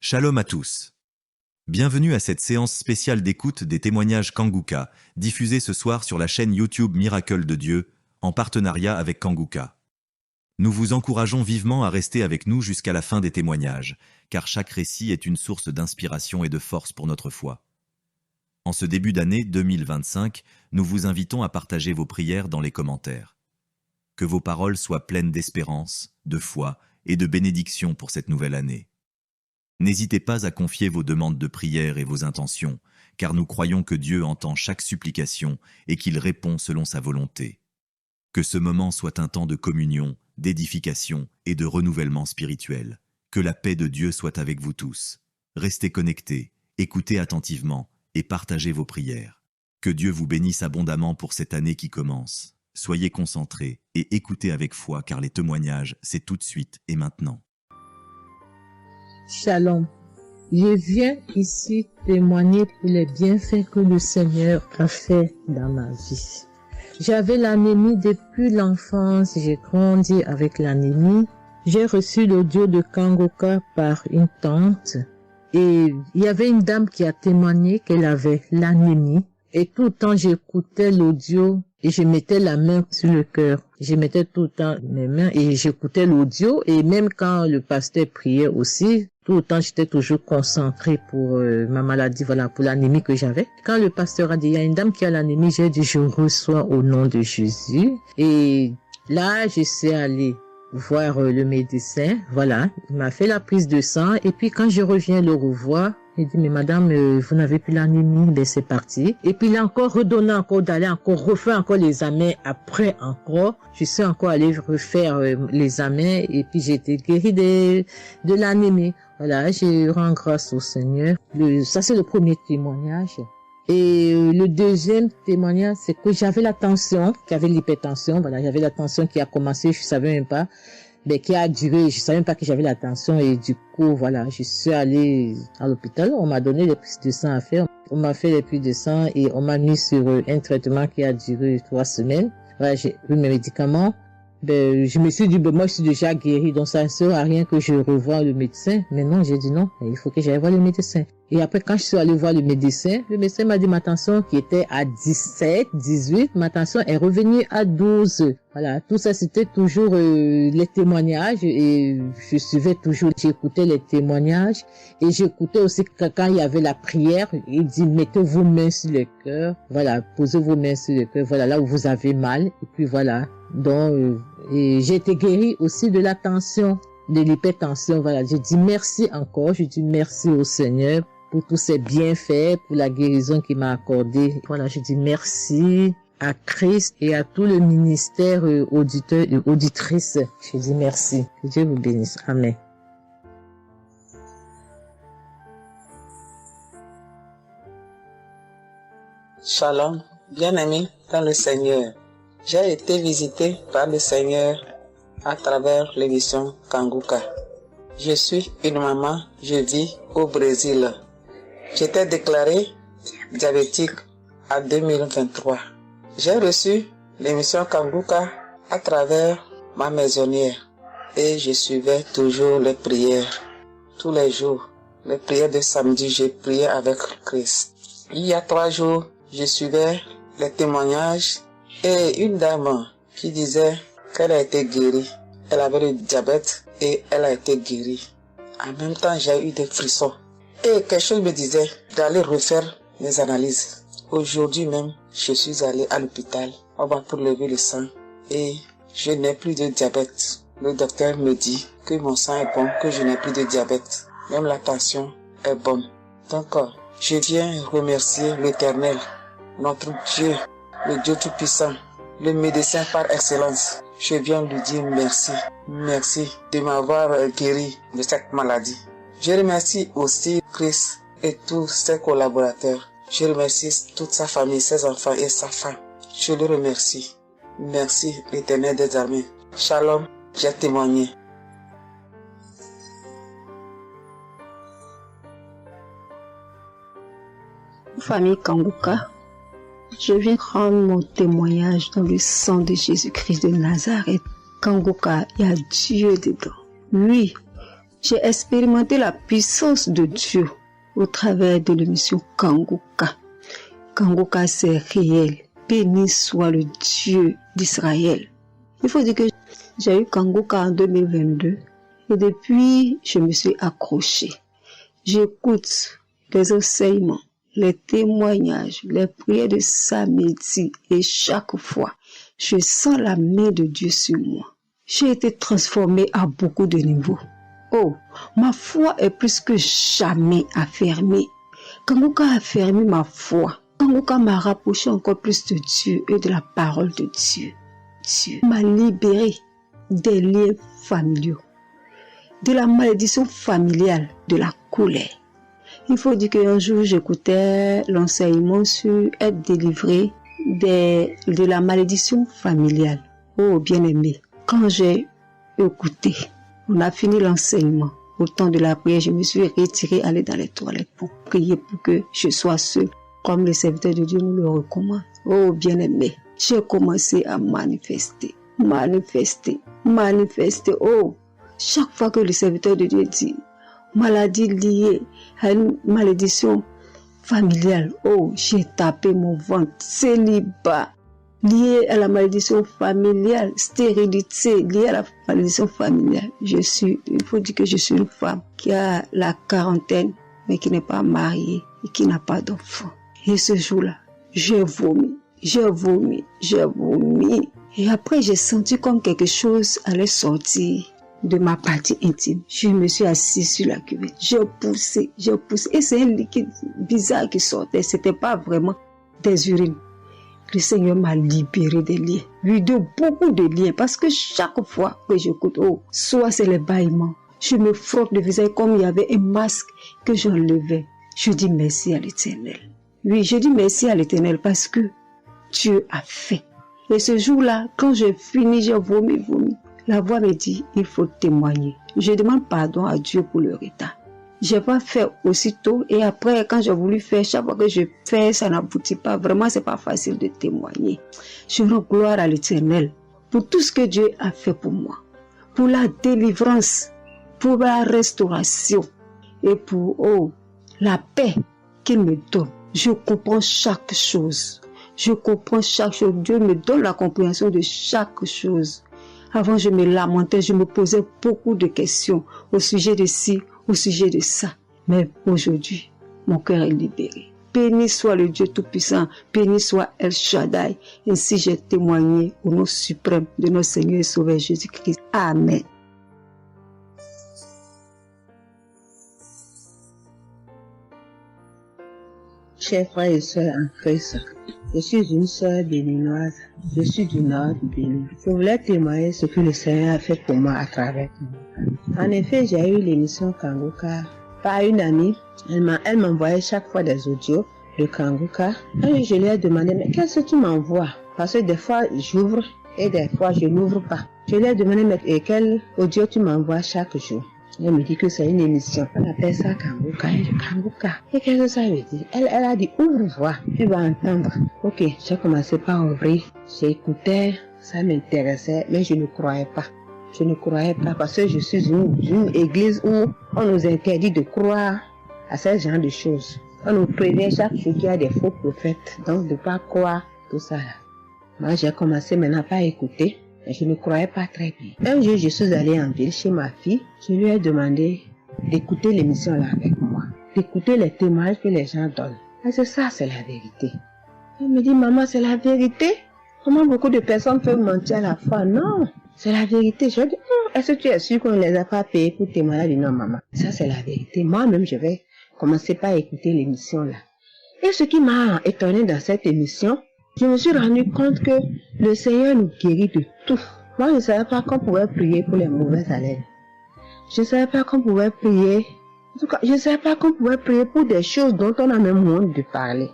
Shalom à tous. Bienvenue à cette séance spéciale d'écoute des témoignages Kanguka, diffusée ce soir sur la chaîne YouTube Miracle de Dieu, en partenariat avec Kanguka. Nous vous encourageons vivement à rester avec nous jusqu'à la fin des témoignages, car chaque récit est une source d'inspiration et de force pour notre foi. En ce début d'année 2025, nous vous invitons à partager vos prières dans les commentaires. Que vos paroles soient pleines d'espérance, de foi et de bénédiction pour cette nouvelle année. N'hésitez pas à confier vos demandes de prière et vos intentions, car nous croyons que Dieu entend chaque supplication et qu'il répond selon sa volonté. Que ce moment soit un temps de communion, d'édification et de renouvellement spirituel. Que la paix de Dieu soit avec vous tous. Restez connectés, écoutez attentivement et partagez vos prières. Que Dieu vous bénisse abondamment pour cette année qui commence. Soyez concentrés et écoutez avec foi, car les témoignages, c'est tout de suite et maintenant. Shalom. Je viens ici témoigner pour les bienfaits que le Seigneur a fait dans ma vie. J'avais l'anémie depuis l'enfance, j'ai grandi avec l'anémie. J'ai reçu l'audio de Kanguka par une tante et il y avait une dame qui a témoigné qu'elle avait l'anémie. Et tout le temps j'écoutais l'audio et je mettais la main sur le cœur. Je mettais tout le temps mes mains et j'écoutais l'audio, et même quand le pasteur priait aussi, tout le temps j'étais toujours concentrée pour ma maladie, voilà, pour l'anémie que j'avais. Quand le pasteur a dit, il y a une dame qui a l'anémie, j'ai dit, je reçois au nom de Jésus. Et là, je suis allée voir le médecin, voilà, il m'a fait la prise de sang, et puis quand je reviens le revoir, il dit, mais madame, vous n'avez plus l'anémie, ben c'est parti. Et puis il a encore redonné encore d'aller encore refaire encore les examens. Après encore, je suis encore allée refaire les examens, et puis j'ai été guérie de l'anémie. Voilà, je rends grâce au Seigneur. Ça c'est le premier témoignage. Et le deuxième témoignage, c'est que j'avais la tension, j'avais l'hypertension, voilà, j'avais la tension qui a commencé, je savais même pas, mais qui a duré, je savais même pas que j'avais la tension, et du coup, voilà, je suis allée à l'hôpital, on m'a donné les prises de sang à faire, on m'a fait les prises de sang et on m'a mis sur un traitement qui a duré 3 semaines. Voilà, j'ai eu mes médicaments. Ben, je me suis dit, ben, moi, je suis déjà guérie, donc ça ne sert à rien que je revoie le médecin. Mais non, j'ai dit non, il faut que j'aille voir le médecin. Et après, quand je suis allée voir le médecin m'a dit ma tension qui était à 17, 18, ma tension est revenue à 12. Voilà, tout ça, c'était toujours les témoignages, et je suivais toujours, j'écoutais les témoignages, et j'écoutais aussi quand il y avait la prière, il dit, mettez vos mains sur le cœur, voilà, posez vos mains sur le cœur, voilà, là où vous avez mal, et puis voilà. Donc, et j'ai été guérie aussi de la tension, de l'hypertension, voilà. J'ai dit merci encore, je dis merci au Seigneur pour tous ses bienfaits, pour la guérison qu'il m'a accordée. Voilà, je dis merci à Christ et à tout le ministère auditeur et auditrice. Je dis merci. Que Dieu vous bénisse. Amen. Shalom, bien-aimé dans le Seigneur. J'ai été visité par le Seigneur à travers l'émission Kanguka. Je suis une maman, je vis au Brésil. J'étais déclarée diabétique en 2023. J'ai reçu l'émission Kanguka à travers ma maisonnière et je suivais toujours les prières. Tous les jours, les prières de samedi, j'ai prié avec Christ. Il y a 3 jours, je suivais les témoignages et une dame qui disait qu'elle a été guérie. Elle avait le diabète et elle a été guérie. En même temps, j'ai eu des frissons. Et quelque chose me disait d'aller refaire mes analyses. Aujourd'hui même, je suis allé à l'hôpital. On va pour lever le sang et je n'ai plus de diabète. Le docteur me dit que mon sang est bon, que je n'ai plus de diabète. Même la tension est bonne. Donc, je viens remercier l'Éternel, notre Dieu, le Dieu Tout-Puissant, le médecin par excellence. Je viens lui dire merci. Merci de m'avoir guéri de cette maladie. Je remercie aussi Christ et tous ses collaborateurs. Je remercie toute sa famille, ses enfants et sa femme. Je le remercie. Merci l'Éternel des armées. Shalom, j'ai témoigné. Famille Kanguka, je viens rendre mon témoignage dans le sang de Jésus-Christ de Nazareth. Kanguka, il y a Dieu dedans. Oui, J'ai expérimenté la puissance de Dieu au travers de l'émission Kanguka. Kanguka, c'est réel. Béni soit le Dieu d'Israël. Il faut dire que j'ai eu Kanguka en 2022 et depuis, je me suis accrochée. J'écoute les enseignements, les témoignages, les prières de samedi et chaque fois, je sens la main de Dieu sur moi. J'ai été transformée à beaucoup de niveaux. Oh, ma foi est plus que jamais affermie. Kanguka a affermi ma foi. Kanguka m'a rapproché encore plus de Dieu et de la parole de Dieu. Dieu m'a libéré des liens familiaux, de la malédiction familiale, de la colère. Il faut dire qu'un jour, j'écoutais l'enseignement sur être délivré de la malédiction familiale. Oh, bien-aimé, quand j'ai écouté, on a fini l'enseignement. Au temps de la prière, je me suis retirée, aller dans les toilettes pour prier pour que je sois seule, comme le serviteur de Dieu nous le recommande. Oh, bien-aimé, j'ai commencé à manifester. Oh, chaque fois que le serviteur de Dieu dit maladie liée à une malédiction familiale, oh, j'ai tapé mon ventre. Célibat lié à la malédiction familiale, stérilité liée à la malédiction familiale. Il faut dire que je suis une femme qui a la quarantaine, mais qui n'est pas mariée et qui n'a pas d'enfant. Et ce jour-là, j'ai vomi. Et après, j'ai senti comme quelque chose allait sortir de ma partie intime. Je me suis assise sur la cuvette. J'ai poussé. Et c'est un liquide bizarre qui sortait. C'était pas vraiment des urines. Le Seigneur m'a libéré des liens. Oui, de beaucoup de liens. Parce que chaque fois que j'écoute, oh, soit c'est les bâillements. Je me frotte le visage comme il y avait un masque que j'enlevais. Je dis merci à l'Éternel. Oui, je dis merci à l'Éternel parce que Dieu a fait. Et ce jour-là, quand j'ai fini, j'ai vomi. La voix me dit, il faut témoigner. Je demande pardon à Dieu pour le retard. Je n'ai pas fait aussitôt et après, quand j'ai voulu faire, chaque fois que je fais, ça n'aboutit pas. Vraiment, c'est pas facile de témoigner. Je rends gloire à l'Éternel pour tout ce que Dieu a fait pour moi. Pour la délivrance, pour la restauration et pour, la paix qu'il me donne. Je comprends chaque chose. Dieu me donne la compréhension de chaque chose. Avant, je me lamentais, je me posais beaucoup de questions au sujet de ci, au sujet de ça. Mais aujourd'hui, mon cœur est libéré. Béni soit le Dieu Tout-Puissant, béni soit El Shaddai. Ainsi j'ai témoigné au nom suprême de notre Seigneur et Sauveur Jésus-Christ. Amen. Chers frères et sœurs en Christ, je suis une sœur béninoise, je suis du nord du Bénin. Je voulais témoigner ce que le Seigneur a fait pour moi à travers Kanguka. En effet, j'ai eu l'émission Kanguka par une amie. Elle m'envoyait chaque fois des audios de Kanguka. Et je lui ai demandé, mais qu'est-ce que tu m'envoies? Parce que des fois, j'ouvre et des fois, je n'ouvre pas. Je lui ai demandé, mais quel audio tu m'envoies chaque jour? Elle me dit que c'est une émission. On appelle ça Kanguka. Kanguka. Et qu'est-ce que ça veut dire? Elle a dit, ouvre-voix. Tu vas entendre. Ok, j'ai commencé par ouvrir. J'écoutais, ça m'intéressait, mais je ne croyais pas. Parce que je suis une église où on nous interdit de croire à ce genre de choses. On nous prévient chaque jour qu'il y a des faux prophètes. Donc, de ne pas croire tout ça. Moi, j'ai commencé maintenant à écouter. Je ne croyais pas très bien. Un jour, je suis allée en ville chez ma fille. Je lui ai demandé d'écouter l'émission là avec moi. D'écouter les témoignages que les gens donnent. Et c'est ça, c'est la vérité. Elle me dit, maman, c'est la vérité? Comment beaucoup de personnes peuvent mentir à la fois? Non, c'est la vérité. Je lui ai dit, est-ce que tu es sûr qu'on ne les a pas payés pour témoigner? Elle dit, non, maman, ça c'est la vérité. Moi-même, je vais commencer par écouter l'émission là. Et ce qui m'a étonné dans cette émission, je me suis rendu compte que le Seigneur nous guérit de tout. Moi, je ne savais pas qu'on pouvait prier pour les mauvaises haleines. Je ne savais pas qu'on pouvait prier. En tout cas, je ne savais pas qu'on pouvait prier pour des choses dont on a même honte de parler.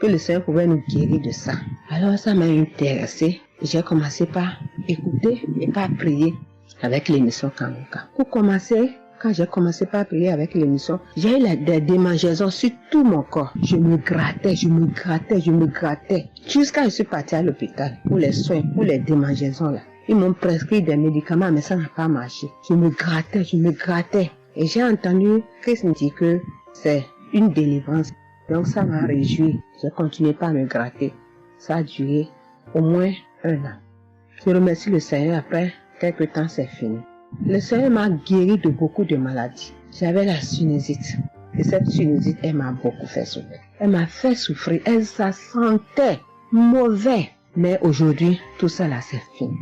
Que le Seigneur pouvait nous guérir de ça. Alors, ça m'a intéressé. J'ai commencé par écouter et par prier avec l'émission Kanguka. Pour commencer, quand j'ai commencé par prier avec l'émission, j'ai eu des démangeaisons sur tout mon corps. Je me grattais. Jusqu'à ce que je suis partie à l'hôpital pour les soins, pour les démangeaisons là. Ils m'ont prescrit des médicaments, mais ça n'a pas marché. Je me grattais. Et j'ai entendu Christ me dire que c'est une délivrance. Donc ça m'a réjoui. J'ai continué pas à me gratter. Ça a duré au moins 1 an. Je remercie le Seigneur, après quelques temps c'est fini. Le Seigneur m'a guéri de beaucoup de maladies. J'avais la sinusite. Et cette sinusite, elle m'a beaucoup fait souffrir. Elle m'a fait souffrir. Ça sentait mauvais. Mais aujourd'hui, tout ça là, c'est fini.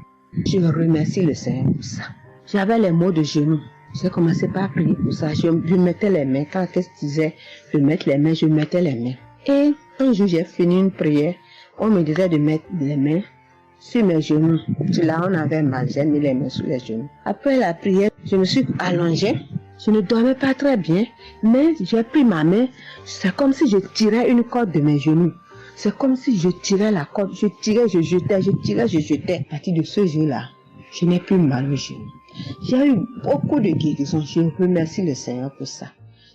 Je remercie le Seigneur pour ça. J'avais les maux de genoux. J'ai commencé par prier pour ça. Je mettais les mains. Quand qu'est-ce que disait, je mettais les mains, je mettais les mains. Et un jour, j'ai fini une prière. On me disait de mettre les mains sur mes genoux. Là, on avait mal. J'ai mis les mains sur les genoux. Après la prière, je me suis allongée. Je ne dormais pas très bien. Mais j'ai pris ma main. C'est comme si je tirais une corde de mes genoux. C'est comme si je tirais la corde. Je tirais, je jetais, je tirais, je jetais. À partir de ce jour-là, je n'ai plus mal au genou. J'ai eu beaucoup de guérisons. Je remercie le Seigneur pour ça.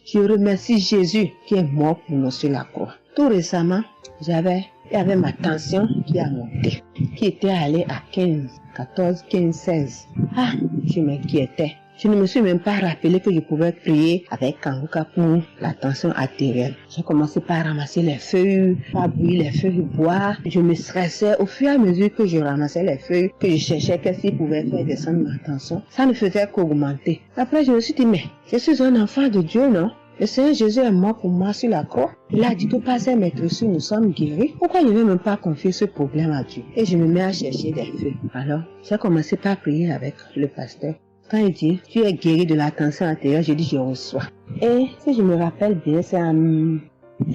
Je remercie Jésus qui est mort pour nous sur la croix. Tout récemment, il y avait ma tension qui a monté, qui était allée à 15, 14, 15, 16. Ah, je m'inquiétais. Je ne me suis même pas rappelé que je pouvais prier avec Kanguka pour la tension artérielle. J'ai commencé par ramasser les feuilles, par bouillir les feuilles, boire. Je me stressais au fur et à mesure que je ramassais les feuilles, que je cherchais qu'est-ce qui pouvait faire descendre ma tension. Ça ne faisait qu'augmenter. Après, je me suis dit, mais je suis un enfant de Dieu, non? Le Seigneur Jésus est mort pour moi sur la croix. Il a dit que par ses maîtresses, nous sommes guéris. Pourquoi je ne vais même pas confier ce problème à Dieu? Et je me mets à chercher des feuilles. Alors, j'ai commencé par prier avec le pasteur. Quand il dit, tu es guéri de la tension artérielle, je dis, je reçois. Et si je me rappelle bien, c'est en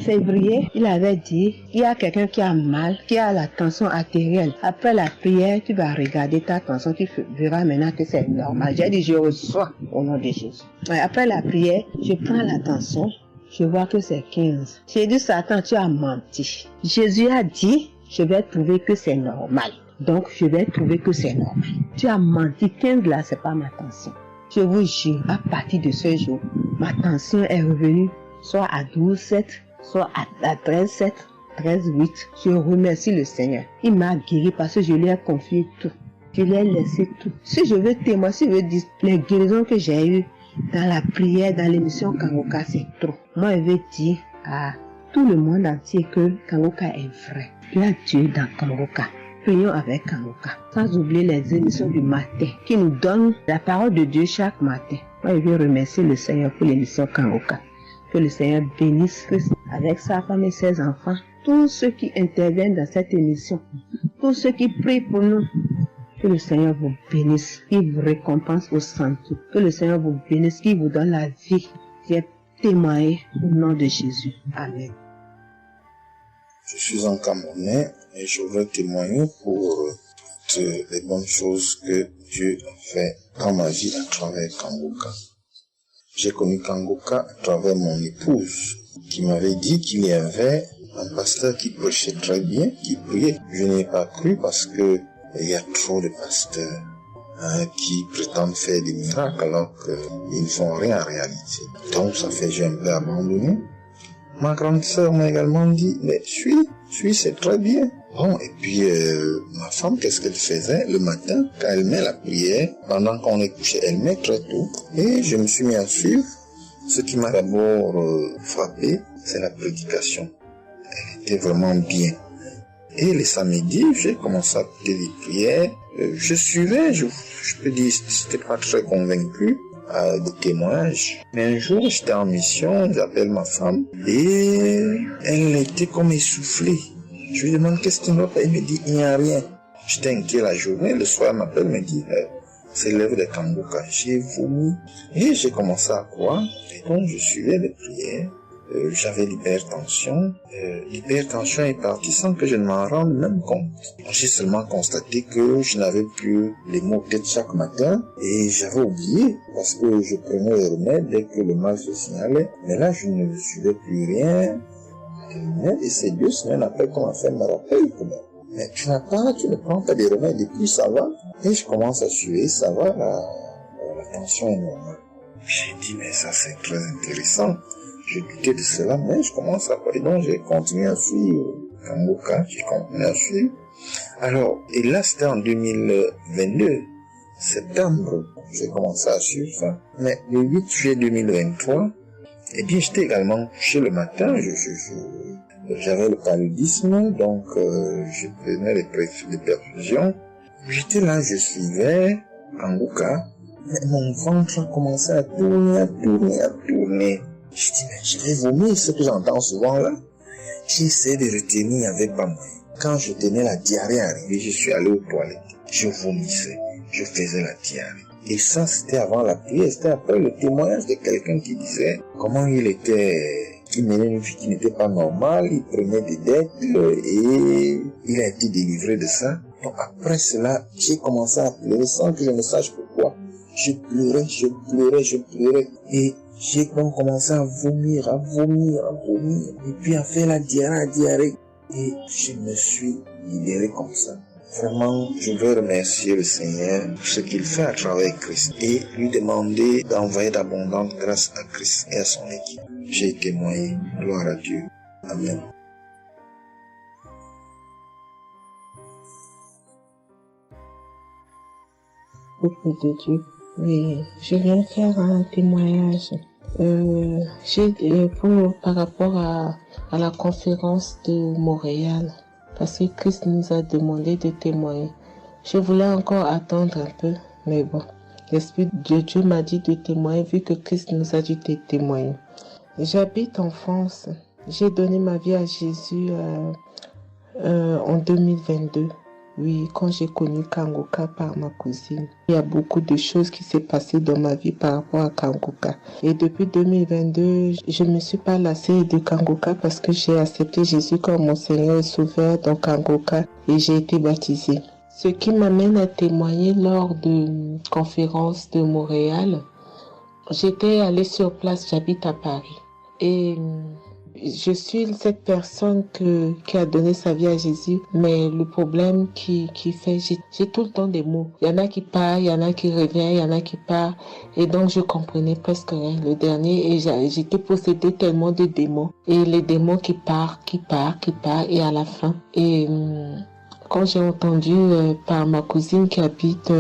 février, il avait dit, il y a quelqu'un qui a mal, qui a la tension artérielle. Après la prière, tu vas regarder ta tension, tu verras maintenant que c'est normal. J'ai dit, je reçois au nom de Jésus. Et après la prière, je prends la tension, je vois que c'est 15. J'ai dit, Satan, tu as menti. Jésus a dit, je vais trouver que c'est normal. Donc, je vais trouver que c'est normal. Tu as menti, 15 là, c'est pas ma tension. Je vous jure, à partir de ce jour, ma tension est revenue soit à 12,7, soit à 13,7, 13,8. Je remercie le Seigneur. Il m'a guéri parce que je lui ai confié tout. Je lui ai laissé tout. Si je veux témoigner, si je veux dire les guérisons que j'ai eues dans la prière, dans l'émission Kanguka, c'est trop. Moi, je veux dire à tout le monde entier que Kanguka est vrai. Il y a Dieu dans Kanguka. Prions avec Kanguka. Sans oublier les émissions du matin qui nous donnent la parole de Dieu chaque matin. Moi, je veux remercier le Seigneur pour l'émission Kanguka. Que le Seigneur bénisse Christ avec sa femme et ses enfants. Tous ceux qui interviennent dans cette émission. Tous ceux qui prient pour nous. Que le Seigneur vous bénisse. Qu'il vous récompense au centre. Que le Seigneur vous bénisse. Qu'il vous donne la vie. J'ai témoigné au nom de Jésus. Amen. Je suis un Camerounais et je veux témoigner pour toutes les bonnes choses que Dieu a fait dans ma vie à travers Kanguka. J'ai connu Kanguka à travers mon épouse qui m'avait dit qu'il y avait un pasteur qui prêchait très bien, qui priait. Je n'ai pas cru parce que il y a trop de pasteurs qui prétendent faire des miracles alors qu'ils ne font rien en réalité. Donc ça fait que j'ai un peu abandonné. Ma grande sœur m'a également dit, mais suis, c'est très bien. Bon, et puis ma femme, qu'est-ce qu'elle faisait le matin quand elle met la prière, pendant qu'on est couché, elle met très tôt. Et je me suis mis à suivre. Ce qui m'a d'abord frappé, c'est la prédication. Elle était vraiment bien. Et les samedis, j'ai commencé à écouter les prières. Je suivais, je peux dire, j'étais pas très convaincu de témoignages. Mais un jour, j'étais en mission, j'appelle ma femme, et elle était comme essoufflée. Je lui demande qu'est-ce qui ne va pas, elle me dit, il n'y a rien. J'étais inquiet la journée, le soir, elle m'appelle, me dit, c'est l'œuvre de Kanguka. J'ai vomi, et j'ai commencé à croire, et donc je suivais les prières. J'avais l'hypertension. L'hypertension est partie sans que je ne m'en rende même compte. J'ai seulement constaté que je n'avais plus les maux de tête chaque matin et j'avais oublié parce que je prenais les remèdes dès que le mal se signalait. Mais là, je ne suivais plus rien. Et c'est 2 semaines après qu'on m'a fait me rappeler que mais tu ne prends pas des remèdes et puis ça va. Et je commence à suivre, ça va, la tension est normale. J'ai dit, mais ça c'est très intéressant. Je doutais de cela, mais je commence à parler. Donc, j'ai continué à suivre Kanguka, j'ai continué à suivre. Alors, et là, c'était en 2022. septembre, j'ai commencé à suivre ça. Mais le 8 juillet 2023, eh bien, j'étais également couché le matin. J'avais le paludisme, donc je prenais des perfusions. J'étais là, je suivais Kanguka, mais mon ventre a commencé à tourner. Je dis, mais je vais vomir, ce que j'entends souvent là. J'ai essayé de retenir, il n'y avait pas moyen. Quand je tenais la diarrhée arrivée, je suis allé aux toilettes. Je vomissais, je faisais la diarrhée. Et ça, c'était avant la prière, c'était après le témoignage de quelqu'un qui disait comment il menait une vie qui n'était pas normale, il prenait des dettes et il a été délivré de ça. Donc après cela, j'ai commencé à pleurer sans que je ne sache pourquoi. Je pleurais et j'ai donc commencé à vomir et puis à faire la diarrhée et je me suis libéré comme ça. Vraiment, je veux remercier le Seigneur pour ce qu'il fait à travers Christ et lui demander d'envoyer d'abondantes grâces à Christ et à son équipe. J'ai témoigné. Gloire à Dieu. Amen. Beaucoup de Dieu. Oui, je viens faire un témoignage. Par rapport à la conférence de Montréal, parce que Christ nous a demandé de témoigner. Je voulais encore attendre un peu, mais bon, l'Esprit de Dieu m'a dit de témoigner vu que Christ nous a dit de témoigner. J'habite en France. J'ai donné ma vie à Jésus en 2022. Oui, quand j'ai connu Kanguka par ma cousine. Il y a beaucoup de choses qui s'est passées dans ma vie par rapport à Kanguka. Et depuis 2022, je ne me suis pas lassée de Kanguka parce que j'ai accepté Jésus comme mon Seigneur et Sauveur dans Kanguka et j'ai été baptisée. Ce qui m'amène à témoigner lors de conférence de Montréal, j'étais allée sur place, j'habite à Paris. Et je suis cette personne qui a donné sa vie à Jésus, mais le problème qui fait, j'ai tout le temps des mots. Il y en a qui partent, il y en a qui reviennent, il y en a qui partent, et donc je comprenais presque rien. Le dernier, et j'étais possédée tellement de démons, et les démons qui partent, et à la fin. Et quand j'ai entendu par ma cousine qui habite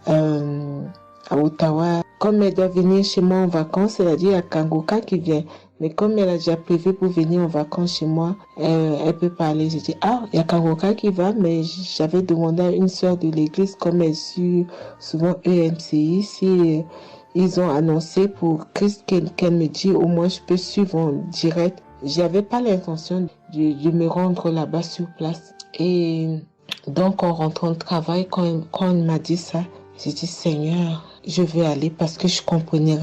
à Ottawa, comme elle doit venir chez moi en vacances, elle a dit à Kanguka qui vient. Mais comme elle a déjà prévu pour venir en vacances chez moi, elle peut parler. J'ai dit, il y a Kanguka qui va, mais j'avais demandé à une sœur de l'église, comme elle suit souvent EMCI, si ils ont annoncé pour Christ qu'elle me dit, au moins je peux suivre en direct. J'avais pas l'intention de me rendre là-bas sur place. Et donc, en rentrant de travail, quand on m'a dit ça, j'ai dit, Seigneur, je vais aller parce que je comprenais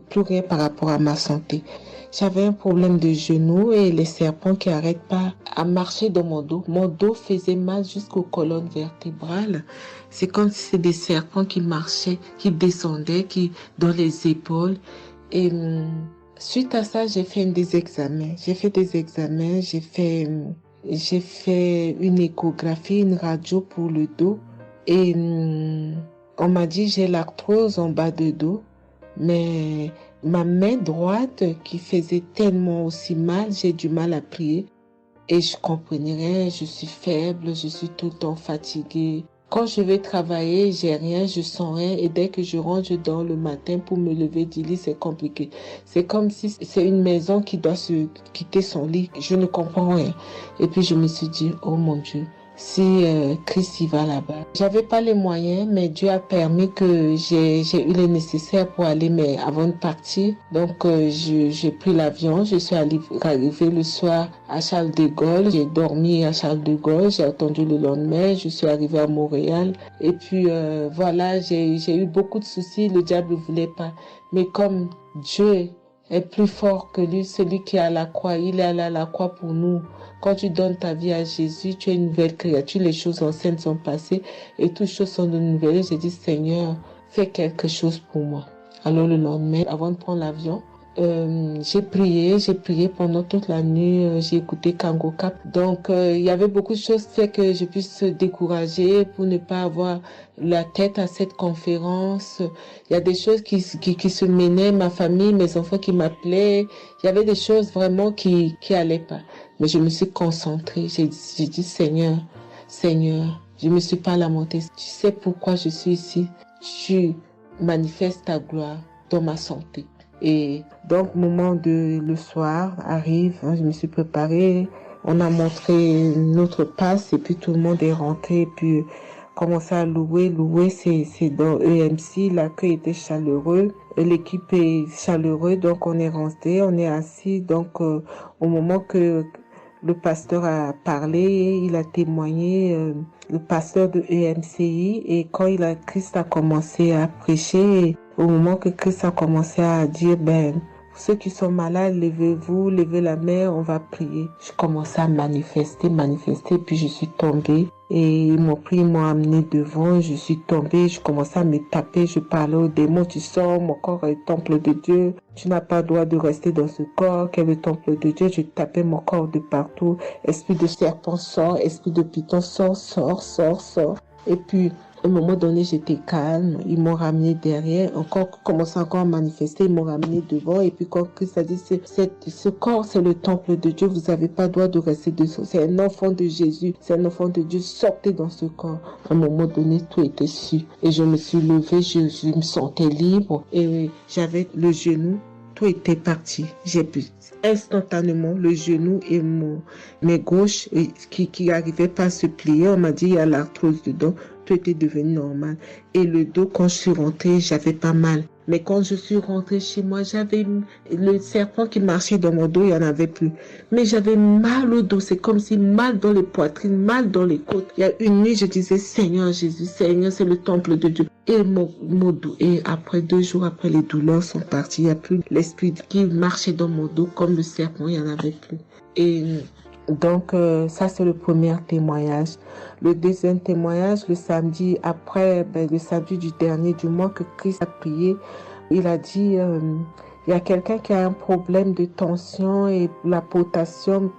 plus rien par rapport à ma santé. J'avais un problème de genou et les serpents qui n'arrêtent pas à marcher dans mon dos. Mon dos faisait mal jusqu'aux colonnes vertébrales. C'est comme si c'était des serpents qui marchaient, qui descendaient, dans les épaules. Et suite à ça, j'ai fait des examens. J'ai fait une échographie, une radio pour le dos. Et on m'a dit j'ai l'arthrose en bas de dos. Mais ma main droite qui faisait tellement aussi mal, j'ai du mal à plier. Et je comprenais rien, je suis faible, je suis tout le temps fatiguée. Quand je vais travailler, j'ai rien, je sens rien. Et dès que je rentre, je dors le matin pour me lever du lit, c'est compliqué. C'est comme si c'est une maison qui doit se quitter son lit. Je ne comprends rien. Et puis je me suis dit, oh mon Dieu, si Christ y va là-bas. J'avais pas les moyens, mais Dieu a permis que j'ai eu les nécessaires pour aller, mais avant de partir. Donc j'ai pris l'avion, je suis arrivée le soir à Charles de Gaulle. J'ai dormi à Charles de Gaulle, j'ai attendu le lendemain, je suis arrivée à Montréal. Et puis voilà, j'ai eu beaucoup de soucis, le diable ne voulait pas. Mais comme Dieu est plus fort que lui, celui qui est à la croix, il est allé à la croix pour nous. Quand tu donnes ta vie à Jésus, tu es une nouvelle créature, les choses anciennes sont passées et toutes choses sont de nouvelles. J'ai dit, Seigneur, fais quelque chose pour moi. Alors le lendemain, avant de prendre l'avion, j'ai prié pendant toute la nuit, j'ai écouté Kanguka. Donc il y avait beaucoup de choses qui fait que je puisse décourager pour ne pas avoir la tête à cette conférence. Il y a des choses qui se menaient, ma famille, mes enfants qui m'appelaient. Il y avait des choses vraiment qui allaient pas. Mais je me suis concentrée. J'ai dit, Seigneur, je me suis pas lamentée. Tu sais pourquoi je suis ici. tu manifestes ta gloire dans ma santé. Et donc, le soir arrive, je me suis préparée, on a montré notre passe et puis tout le monde est rentré et puis commencé à louer. C'est dans EMC, l'accueil était chaleureux, l'équipe est chaleureuse, donc on est rentré, on est assis, donc au moment que le pasteur a parlé, il a témoigné, le pasteur de EMCI, et quand Christ a commencé à prêcher, au moment que Christ a commencé à dire, ceux qui sont malades, levez-vous, levez la main, on va prier. Je commençais à manifester, puis je suis tombée. Et ils m'ont pris, ils m'ont amené devant, je suis tombée, je commençais à me taper, je parlais aux démons, tu sors, mon corps est le temple de Dieu, tu n'as pas le droit de rester dans ce corps, qui est le temple de Dieu, je tapais mon corps de partout, esprit de serpent sort, esprit de python sort. Et puis, à un moment donné, j'étais calme, ils m'ont ramené derrière, commençait encore à manifester, ils m'ont ramené devant, et puis quand Christ a dit, ce corps, c'est le temple de Dieu, vous n'avez pas le droit de rester dessous, c'est un enfant de Jésus, c'est un enfant de Dieu, sortez dans ce corps. À un moment donné, tout était su, et je me suis levée, je me sentais libre, et j'avais le genou, tout était parti, j'ai pu instantanément le genou et mes gauches qui n'arrivaient pas à se plier, on m'a dit il y a l'arthrose dedans, tout était devenu normal. Et le dos, quand je suis rentrée, j'avais pas mal. Mais quand je suis rentrée chez moi, j'avais le serpent qui marchait dans mon dos, il n'y en avait plus. Mais j'avais mal au dos, c'est comme si mal dans les poitrines, mal dans les côtes. Il y a une nuit, je disais, Seigneur Jésus, Seigneur, c'est le temple de Dieu. Et mon dos, et après 2 jours après, les douleurs sont parties. Il n'y a plus l'esprit qui marchait dans mon dos comme le serpent, il n'y en avait plus. Et donc, ça, c'est le premier témoignage. Le deuxième témoignage, le samedi après, le samedi du dernier du mois que Christ a prié, il a dit, il y a quelqu'un qui a un problème de tension et la potassium.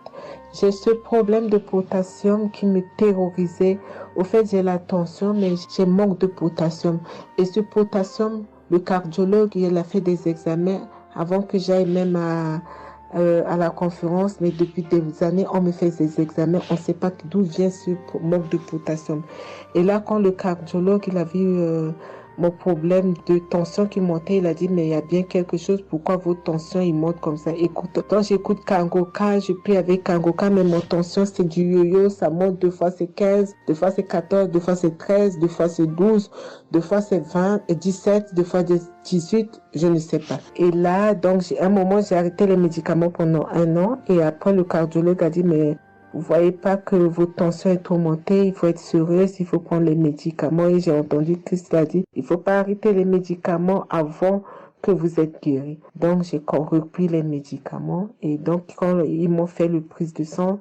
J'ai ce problème de potassium qui me terrorisait. Au fait, j'ai la tension, mais j'ai manque de potassium. Et ce potassium, le cardiologue, il a fait des examens avant que j'aille même à la conférence, mais depuis des années, on me fait des examens, on ne sait pas d'où vient ce manque de potassium. Et là, quand le cardiologue, il a vu mon problème de tension qui montait, il a dit, mais il y a bien quelque chose, pourquoi votre tension, il monte comme ça? Écoute, quand j'écoute Kangoka, je prie avec Kangoka, mais mon tension, c'est du yo-yo, ça monte, 2 fois c'est 15, 2 fois c'est 14, 2 fois c'est 13, 2 fois c'est 12, 2 fois c'est 20, et 17, 2 fois 18, je ne sais pas. Et là, donc, à un moment, j'ai arrêté les médicaments pendant 1 an, et après, le cardiologue a dit, mais vous voyez pas que votre tension est trop montée, il faut être sérieuse, il faut prendre les médicaments. Et j'ai entendu Christ a dit, il faut pas arrêter les médicaments avant que vous êtes guéri. Donc, j'ai repris les médicaments. Et donc, quand ils m'ont fait le prise de sang,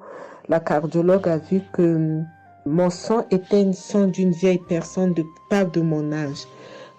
la cardiologue a vu que mon sang était un sang d'une vieille personne, pas de mon âge.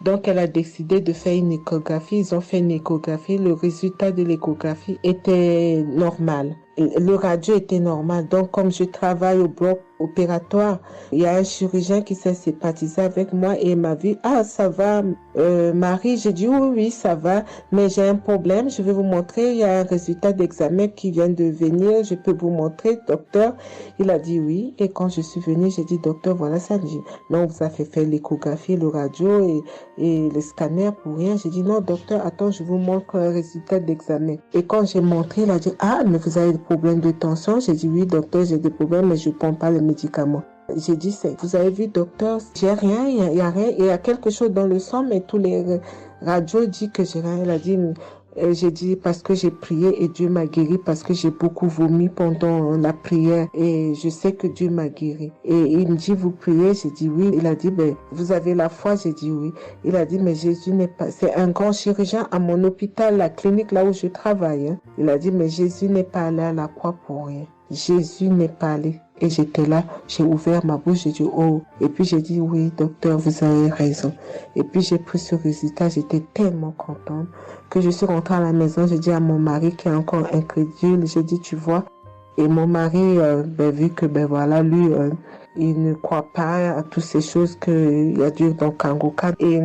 Donc, elle a décidé de faire une échographie. Ils ont fait une échographie. Le résultat de l'échographie était normal. Le radio était normal. Donc, comme je travaille au bloc opératoire, il y a un chirurgien qui s'est sympathisé avec moi et il m'a vu, ah, ça va, Marie? J'ai dit, oui, ça va, mais j'ai un problème. Je vais vous montrer. Il y a un résultat d'examen qui vient de venir. Je peux vous montrer, docteur? Il a dit oui. Et quand je suis venue, j'ai dit, docteur, voilà ça. Dit, non, vous avez fait l'échographie, le radio et le scanner pour rien. J'ai dit, non, docteur, attends, je vous montre un résultat d'examen. Et quand j'ai montré, il a dit, ah, mais vous avez des problèmes de tension? J'ai dit, oui, docteur, j'ai des problèmes, mais je ne prends pas les médicaments. J'ai dit, vous avez vu, docteur, j'ai rien, il y a rien, il y a quelque chose dans le sang, mais tous les radios disent que j'ai rien. Il a dit, j'ai dit, parce que j'ai prié et Dieu m'a guéri, parce que j'ai beaucoup vomi pendant la prière et je sais que Dieu m'a guéri. Et il me dit, vous priez? J'ai dit oui. Il a dit, vous avez la foi? J'ai dit oui. Il a dit, mais Jésus n'est pas, c'est un grand chirurgien à mon hôpital, la clinique là où je travaille. Hein. Il a dit, mais Jésus n'est pas allé à la croix pour rien. Jésus n'est pas allé. Et j'étais là, j'ai ouvert ma bouche, j'ai dit oh. Et puis j'ai dit oui, docteur, vous avez raison. Et puis j'ai pris ce résultat, j'étais tellement contente que je suis rentrée à la maison, j'ai dit à mon mari qui est encore incrédule, j'ai dit tu vois. Et mon mari, vu que voilà, lui, il ne croit pas à toutes ces choses qu'il y a Dieu dans Kangoka. Et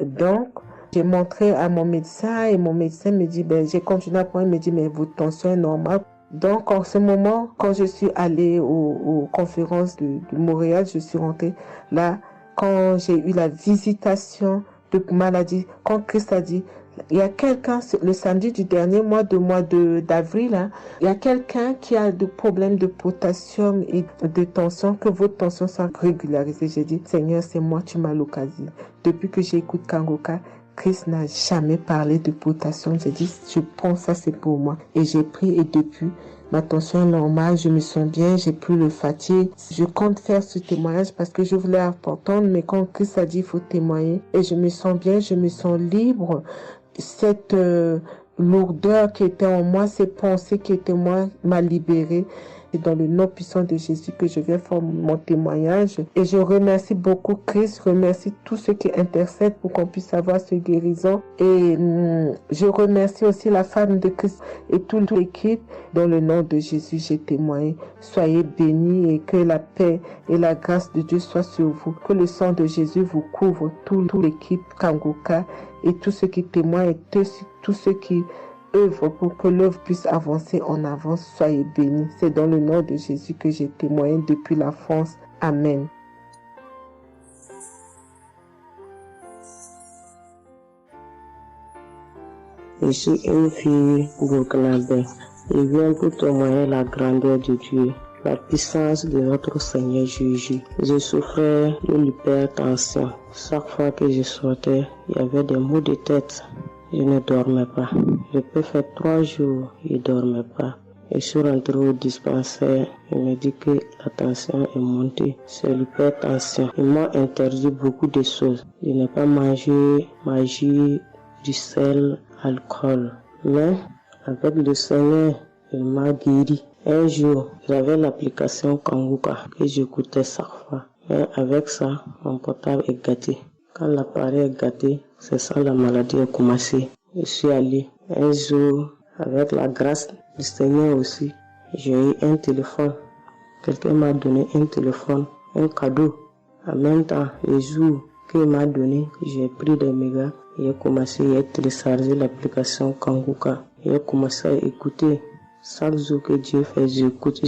donc, j'ai montré à mon médecin et mon médecin me dit, j'ai continué à prendre, il me dit, mais votre tension est normale. Donc, en ce moment, quand je suis allée aux conférences de Montréal, je suis rentrée là, quand j'ai eu la visitation de maladie, quand Christ a dit, il y a quelqu'un, le samedi du dernier mois d'avril, hein, il y a quelqu'un qui a des problèmes de potassium et de tension, que votre tension soit régularisée. J'ai dit, Seigneur, c'est moi, tu m'as localisé. Depuis que j'écoute Kangoka, Christ n'a jamais parlé de potassium. J'ai dit, je prends ça, c'est pour moi. Et j'ai pris, et depuis, ma tension est normale, je me sens bien, j'ai plus le fatigue. Je compte faire ce témoignage parce que je voulais entendre, mais quand Christ a dit, il faut témoigner. Et je me sens bien, je me sens libre. Cette lourdeur qui était en moi, ces pensées qui étaient en moi, m'a libérée. C'est dans le nom puissant de Jésus que je viens faire mon témoignage. Et je remercie beaucoup Christ, je remercie tous ceux qui intercèdent pour qu'on puisse avoir ce guérison. Et je remercie aussi la femme de Christ et toute l'équipe. Dans le nom de Jésus, j'ai témoigné. Soyez bénis et que la paix et la grâce de Dieu soient sur vous. Que le sang de Jésus vous couvre, toute l'équipe Kangoka et tous ceux qui témoignent et tous ceux qui œuvre pour que l'œuvre puisse avancer en avant. Soyez bénis. C'est dans le nom de Jésus que j'ai témoigné depuis la France. Amen. Je suis une fille burkinabé. Je viens pour témoigner la grandeur de Dieu, la puissance de notre Seigneur Jésus. Je souffrais de l'hypertension. Chaque fois que je sortais, il y avait des maux de tête. Je ne dormais pas. Je peux faire 3 jours, je ne dormais pas. Je suis rentré au dispensaire. Il me dit que la tension est montée. C'est l'hypertension. Ils m'ont interdit beaucoup de choses. Je n'ai pas mangé, du sel, alcool. Mais avec le Seigneur, il m'a guéri. Un jour, j'avais l'application Kangoka que j'écoutais chaque fois. Mais avec ça, mon portable est gâté. Quand l'appareil est gâté, c'est ça la maladie a commencé. Je suis allé un jour, avec la grâce du Seigneur aussi, j'ai eu un téléphone. Quelqu'un m'a donné un téléphone, un cadeau. En même temps, le jour qu'il m'a donné, j'ai pris des mégas et j'ai commencé à télécharger l'application Kangoka. J'ai commencé à écouter. Chaque jour que Dieu fait, j'écoute.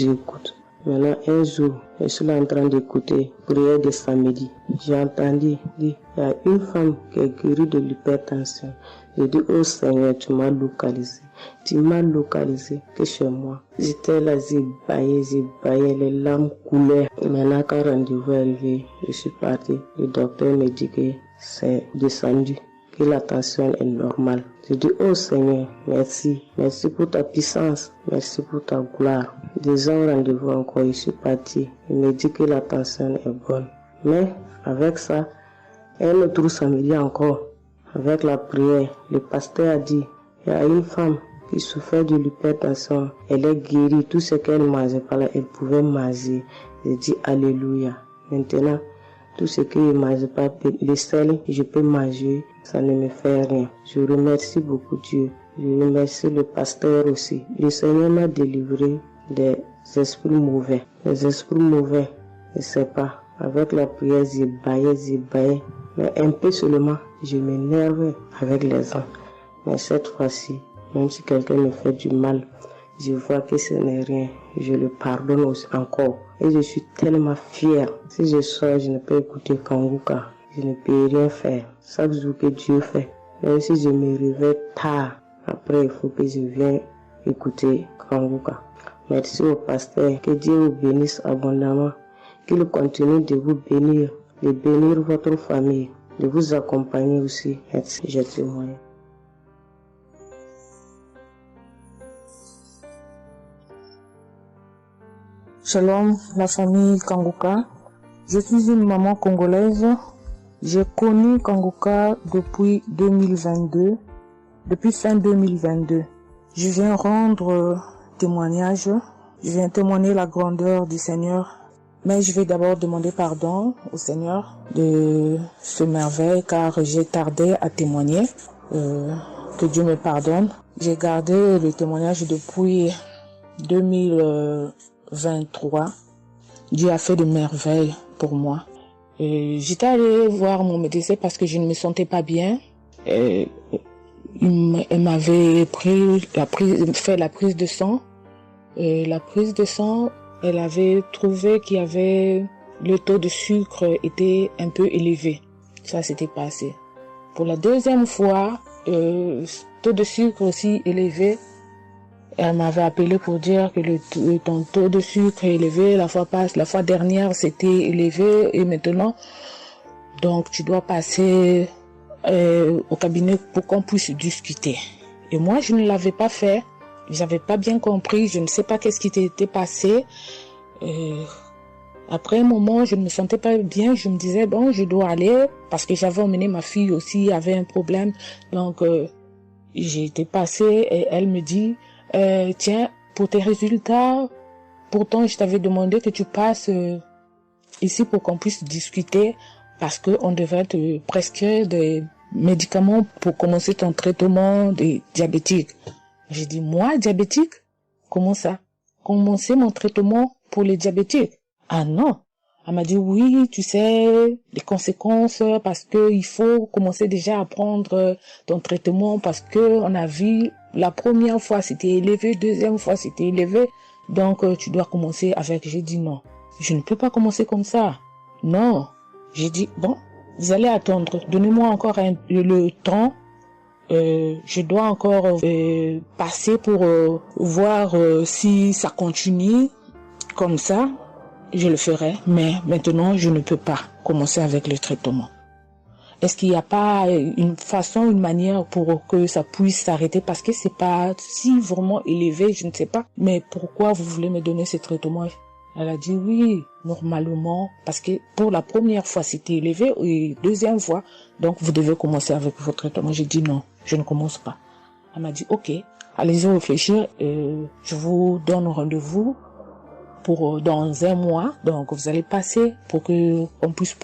Maintenant, un jour, je suis là en train d'écouter prière de samedi. J'ai entendu dire, il y a une femme qui est guérie de l'hypertension. J'ai dit, oh Seigneur, tu m'as localisé. Tu m'as localisé que chez moi. J'étais là, j'ai baillé, les larmes coulaient. Maintenant, quand le rendez-vous est arrivé, je suis parti. Le docteur me dit que c'est descendu, que la tension est normale. Je dis, oh Seigneur, merci. Merci pour ta puissance. Merci pour ta gloire. Déjà au rendez-vous encore, je suis parti. Il me dit que la tension est bonne. Mais avec ça, un autre samedi encore, avec la prière, le pasteur a dit, il y a une femme qui souffrait de l'hypertension. Elle est guérie. Tout ce qu'elle mangeait pas là, elle pouvait manger. Je dis, alléluia. Maintenant, tout ce que je ne mange pas, le sel, je peux manger, ça ne me fait rien. Je remercie beaucoup Dieu. Je remercie le pasteur aussi. Le Seigneur m'a délivré des esprits mauvais. Les esprits mauvais, je ne sais pas. Avec la prière, j'ai baillé. Mais un peu seulement, je m'énerve avec les gens. Mais cette fois-ci, même si quelqu'un me fait du mal, je vois que ce n'est rien. Je le pardonne aussi encore. Et je suis tellement fière. Si je sors, je ne peux écouter Kangoka. Je ne peux rien faire. Chaque jour que Dieu fait. Même si je me réveille tard, après il faut que je vienne écouter Kangoka. Merci au pasteur. Que Dieu vous bénisse abondamment. Qu'il continue de vous bénir, de bénir votre famille, de vous accompagner aussi. Merci, je témoigne. Shalom, la famille Kangoka. Je suis une maman congolaise. J'ai connu Kangoka depuis 2022, depuis fin 2022. Je viens rendre témoignage. Je viens témoigner la grandeur du Seigneur. Mais je vais d'abord demander pardon au Seigneur de ce merveille car j'ai tardé à témoigner. Que Dieu me pardonne. J'ai gardé le témoignage depuis 2023. Dieu a fait de merveilles pour moi. J'étais allée voir mon médecin parce que je ne me sentais pas bien. Elle m'avait fait la prise de sang. La prise de sang, elle avait trouvé qu'il y avait le taux de sucre était un peu élevé. Ça s'était passé. Pour la deuxième fois, taux de sucre aussi élevé. Elle m'avait appelé pour dire que ton taux de sucre est élevé. La fois dernière, c'était élevé et maintenant, donc tu dois passer au cabinet pour qu'on puisse discuter. Et moi, je ne l'avais pas fait. J'avais pas bien compris. Je ne sais pas qu'est-ce qui était passé. Après un moment, je ne me sentais pas bien. Je me disais, bon, je dois aller parce que j'avais emmené ma fille aussi, avait un problème. Donc, j'ai été passée et elle me dit, tiens, pour tes résultats, pourtant, je t'avais demandé que tu passes ici pour qu'on puisse discuter parce qu'on devrait te prescrire des médicaments pour commencer ton traitement de diabétique. J'ai dit, moi, diabétique? Comment ça? Commencer mon traitement pour les diabétiques? Ah non. Elle m'a dit, oui, tu sais, les conséquences, parce que il faut commencer déjà à prendre ton traitement, parce que on a vu, la première fois c'était élevé, deuxième fois c'était élevé, donc tu dois commencer avec. J'ai dit non, je ne peux pas commencer comme ça. Non. J'ai dit, bon, vous allez attendre, donnez-moi encore le temps. Je dois encore passer pour voir si ça continue comme ça. Je le ferai, mais maintenant je ne peux pas commencer avec le traitement. Est-ce qu'il n'y a pas une façon, une manière pour que ça puisse s'arrêter? Parce que c'est pas si vraiment élevé, je ne sais pas. Mais pourquoi vous voulez me donner ce traitement? Elle a dit oui, normalement, parce que pour la première fois c'était élevé et deuxième fois, donc vous devez commencer avec votre traitement. J'ai dit non, je ne commence pas. Elle m'a dit ok, allez-y réfléchir, je vous donne rendez-vous pour dans un mois, donc vous allez passer pour que on puisse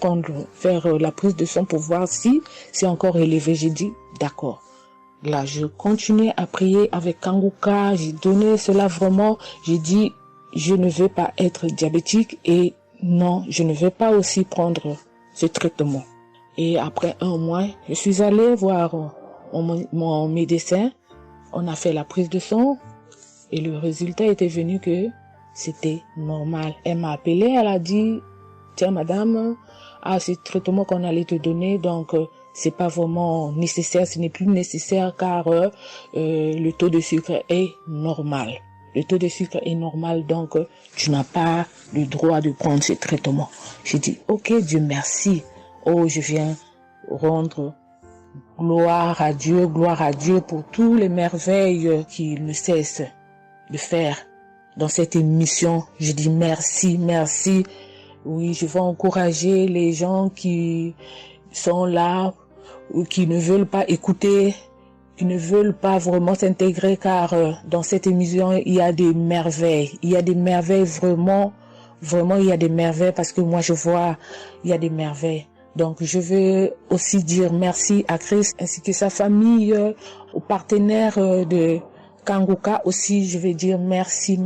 faire la prise de sang pour voir si c'est encore élevé. J'ai dit d'accord. Là, je continuais à prier avec Kanguka, j'ai donné cela vraiment, j'ai dit je ne veux pas être diabétique et non, je ne veux pas aussi prendre ce traitement. Et après un mois, je suis allée voir mon médecin, on a fait la prise de sang et le résultat était venu que c'était normal. Elle m'a appelé, elle a dit, tiens madame, ce traitement qu'on allait te donner, donc c'est pas vraiment nécessaire, ce n'est plus nécessaire car le taux de sucre est normal. Le taux de sucre est normal, donc tu n'as pas le droit de prendre ce traitement. J'ai dit, ok, Dieu merci. Oh, je viens rendre gloire à Dieu pour toutes les merveilles qu'il ne cesse de faire. Dans cette émission, je dis merci, merci. Oui, je veux encourager les gens qui sont là ou qui ne veulent pas écouter, qui ne veulent pas vraiment s'intégrer car dans cette émission, il y a des merveilles. Il y a des merveilles vraiment, il y a des merveilles parce que moi je vois, il y a des merveilles. Donc je veux aussi dire merci à Christ ainsi que sa famille, aux partenaires de Kanguka aussi, je vais dire merci.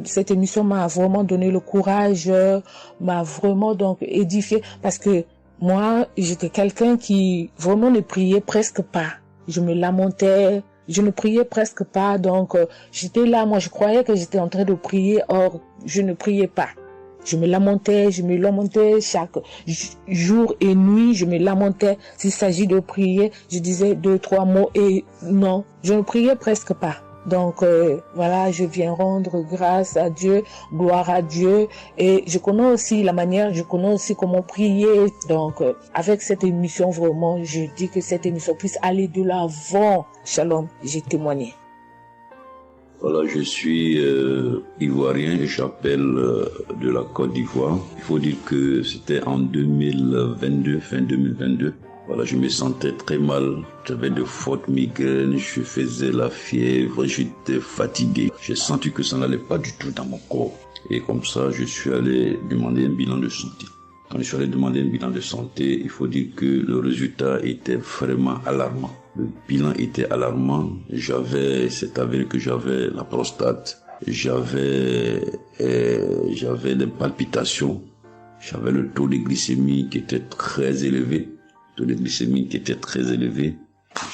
Cette émission m'a vraiment donné le courage, m'a vraiment donc édifié parce que moi, j'étais quelqu'un qui vraiment ne priait presque pas. Je me lamentais, je ne priais presque pas, donc j'étais là, moi je croyais que j'étais en train de prier, or je ne priais pas. Je me lamentais chaque jour et nuit, je me lamentais. S'il s'agit de prier, je disais 2-3 mots et non, je ne priais presque pas. Donc voilà, je viens rendre grâce à Dieu, gloire à Dieu et je connais aussi comment prier. Donc avec cette émission vraiment, je dis que cette émission puisse aller de l'avant. Shalom, j'ai témoigné. Voilà, je suis ivoirien et j'appelle de la Côte d'Ivoire. Il faut dire que c'était en 2022, fin 2022. Voilà, je me sentais très mal. J'avais de fortes migraines, je faisais la fièvre, j'étais fatigué. J'ai senti que ça n'allait pas du tout dans mon corps. Et comme ça, je suis allé demander un bilan de santé. Quand je suis allé demander un bilan de santé, il faut dire que le résultat était vraiment alarmant. Le bilan était alarmant. C'est avéré que j'avais la prostate. J'avais des palpitations. J'avais le taux de glycémie qui était très élevé.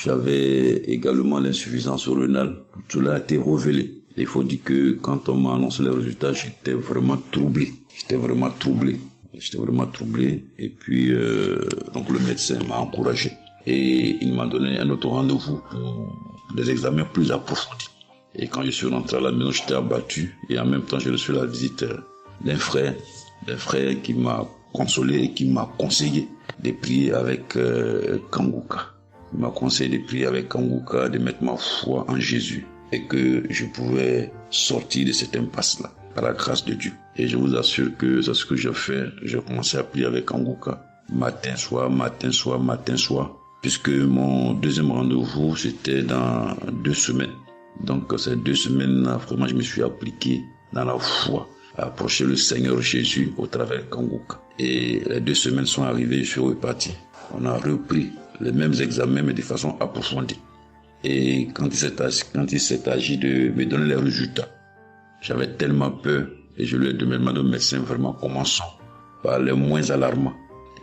J'avais également l'insuffisance rénale. Tout cela a été révélé. Il faut dire que quand on m'a annoncé les résultats, j'étais vraiment troublé. Et puis, donc le médecin m'a encouragé. Et il m'a donné un autre rendez-vous pour des examens plus approfondis. Et quand je suis rentré à la maison, j'étais abattu. Et en même temps, j'ai reçu la visite d'un frère qui m'a consolé et qui m'a conseillé de prier avec Kanguka. Il m'a conseillé de prier avec Kanguka, de mettre ma foi en Jésus et que je pouvais sortir de cette impasse-là par la grâce de Dieu. Et je vous assure que c'est ce que j'ai fait. J'ai commencé à prier avec Kanguka matin, soir, puisque mon deuxième rendez-vous, c'était dans 2 semaines. Donc ces 2 semaines-là, vraiment, je me suis appliqué dans la foi à approcher le Seigneur Jésus au travers de Kanguka. Et les 2 semaines sont arrivées, je suis reparti. On a repris les mêmes examens, mais de façon approfondie. Et quand il s'est agi de me donner les résultats, j'avais tellement peur. Et je lui ai demandé au médecin, vraiment, commençons par les moins alarmants.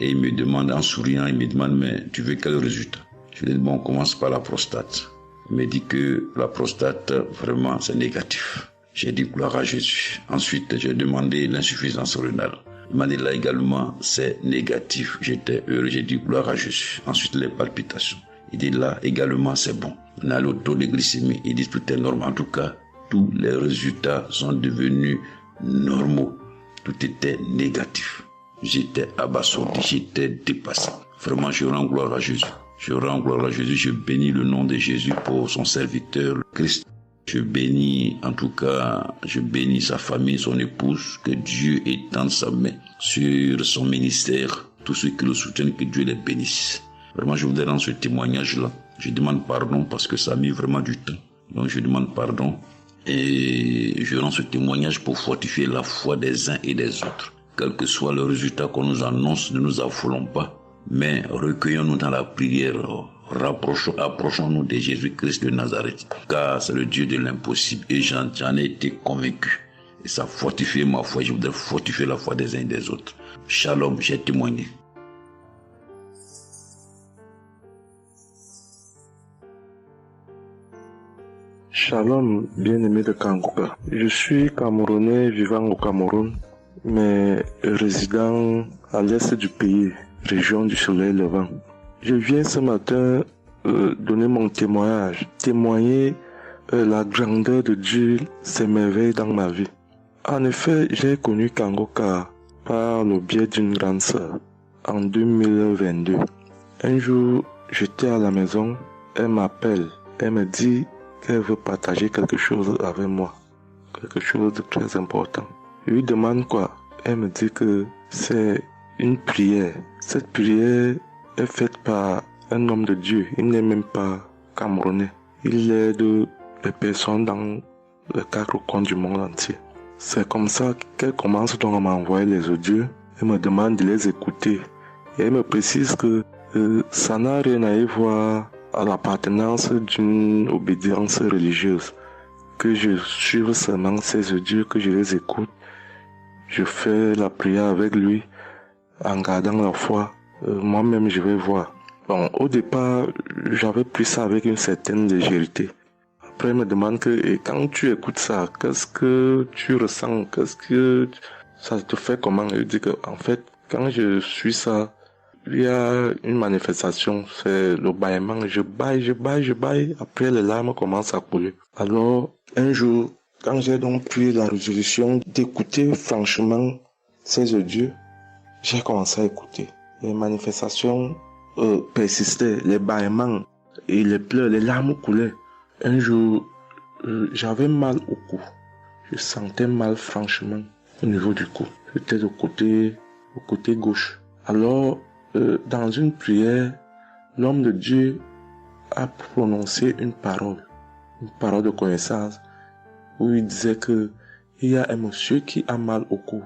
Et il me demande, en souriant, mais tu veux quel résultat? Je lui ai dit, bon, on commence par la prostate. Il me dit que la prostate, vraiment, c'est négatif. J'ai dit, gloire à Jésus. Ensuite, j'ai demandé l'insuffisance rénale. Il m'a dit, là également, c'est négatif. J'étais heureux, j'ai dit, gloire à Jésus. Ensuite, les palpitations. Il dit, là également, c'est bon. On a le taux de glycémie. Il dit, tout est normal. En tout cas, tous les résultats sont devenus normaux. Tout était négatif. J'étais abasourdi, j'étais dépassé. Vraiment, je rends gloire à Jésus. Je bénis le nom de Jésus pour son serviteur, le Christ. Je bénis sa famille, son épouse, que Dieu étende sa main sur son ministère. Tous ceux qui le soutiennent, que Dieu les bénisse. Vraiment, je voudrais rendre ce témoignage-là. Je demande pardon parce que ça a mis vraiment du temps. Donc, je demande pardon. Et je rends ce témoignage pour fortifier la foi des uns et des autres. Quel que soit le résultat qu'on nous annonce, ne nous affolons pas. Mais recueillons-nous dans la prière. Approchons-nous de Jésus-Christ de Nazareth. Car c'est le Dieu de l'impossible. Et j'en ai été convaincu. Et ça fortifie ma foi. Je voudrais fortifier la foi des uns et des autres. Shalom, j'ai témoigné. Shalom, bien-aimé de Kanguka. Je suis Camerounais vivant au Cameroun, mais résident à l'est du pays, région du soleil levant. Je viens ce matin donner mon témoigner la grandeur de Dieu, ses merveilles dans ma vie. En effet, j'ai connu Kanguka par le biais d'une grande sœur en 2022. Un jour, j'étais à la maison, elle m'appelle, elle me dit qu'elle veut partager quelque chose avec moi, quelque chose de très important. Je lui demande quoi? Elle me dit que c'est une prière. Cette prière est faite par un homme de Dieu. Il n'est même pas camerounais. Il aide les personnes dans les 4 coins du monde entier. C'est comme ça qu'elle commence donc à m'envoyer les audios. Elle me demande de les écouter. Et elle me précise que ça n'a rien à y voir à l'appartenance d'une obédience religieuse. Que je suive seulement ces audios, que je les écoute. Je fais la prière avec lui en gardant la foi. Moi-même, je vais voir. Bon, au départ, j'avais pris ça avec une certaine légèreté. Après, il me demande que, et quand tu écoutes ça, qu'est-ce que tu ressens? Qu'est-ce que ça te fait comment? Je dis que, en fait, quand je suis ça, il y a une manifestation, c'est le bâillement. Je baille. Après, les larmes commencent à couler. Alors, un jour, quand j'ai donc pris la résolution d'écouter franchement ces audios, j'ai commencé à écouter. Les manifestations persistaient, les bâillements et les pleurs, les larmes coulaient. Un jour, j'avais mal au cou. Je sentais mal franchement au niveau du cou. J'étais au côté gauche. Alors, dans une prière, l'homme de Dieu a prononcé une parole de connaissance, où il disait que il y a un monsieur qui a mal au cou,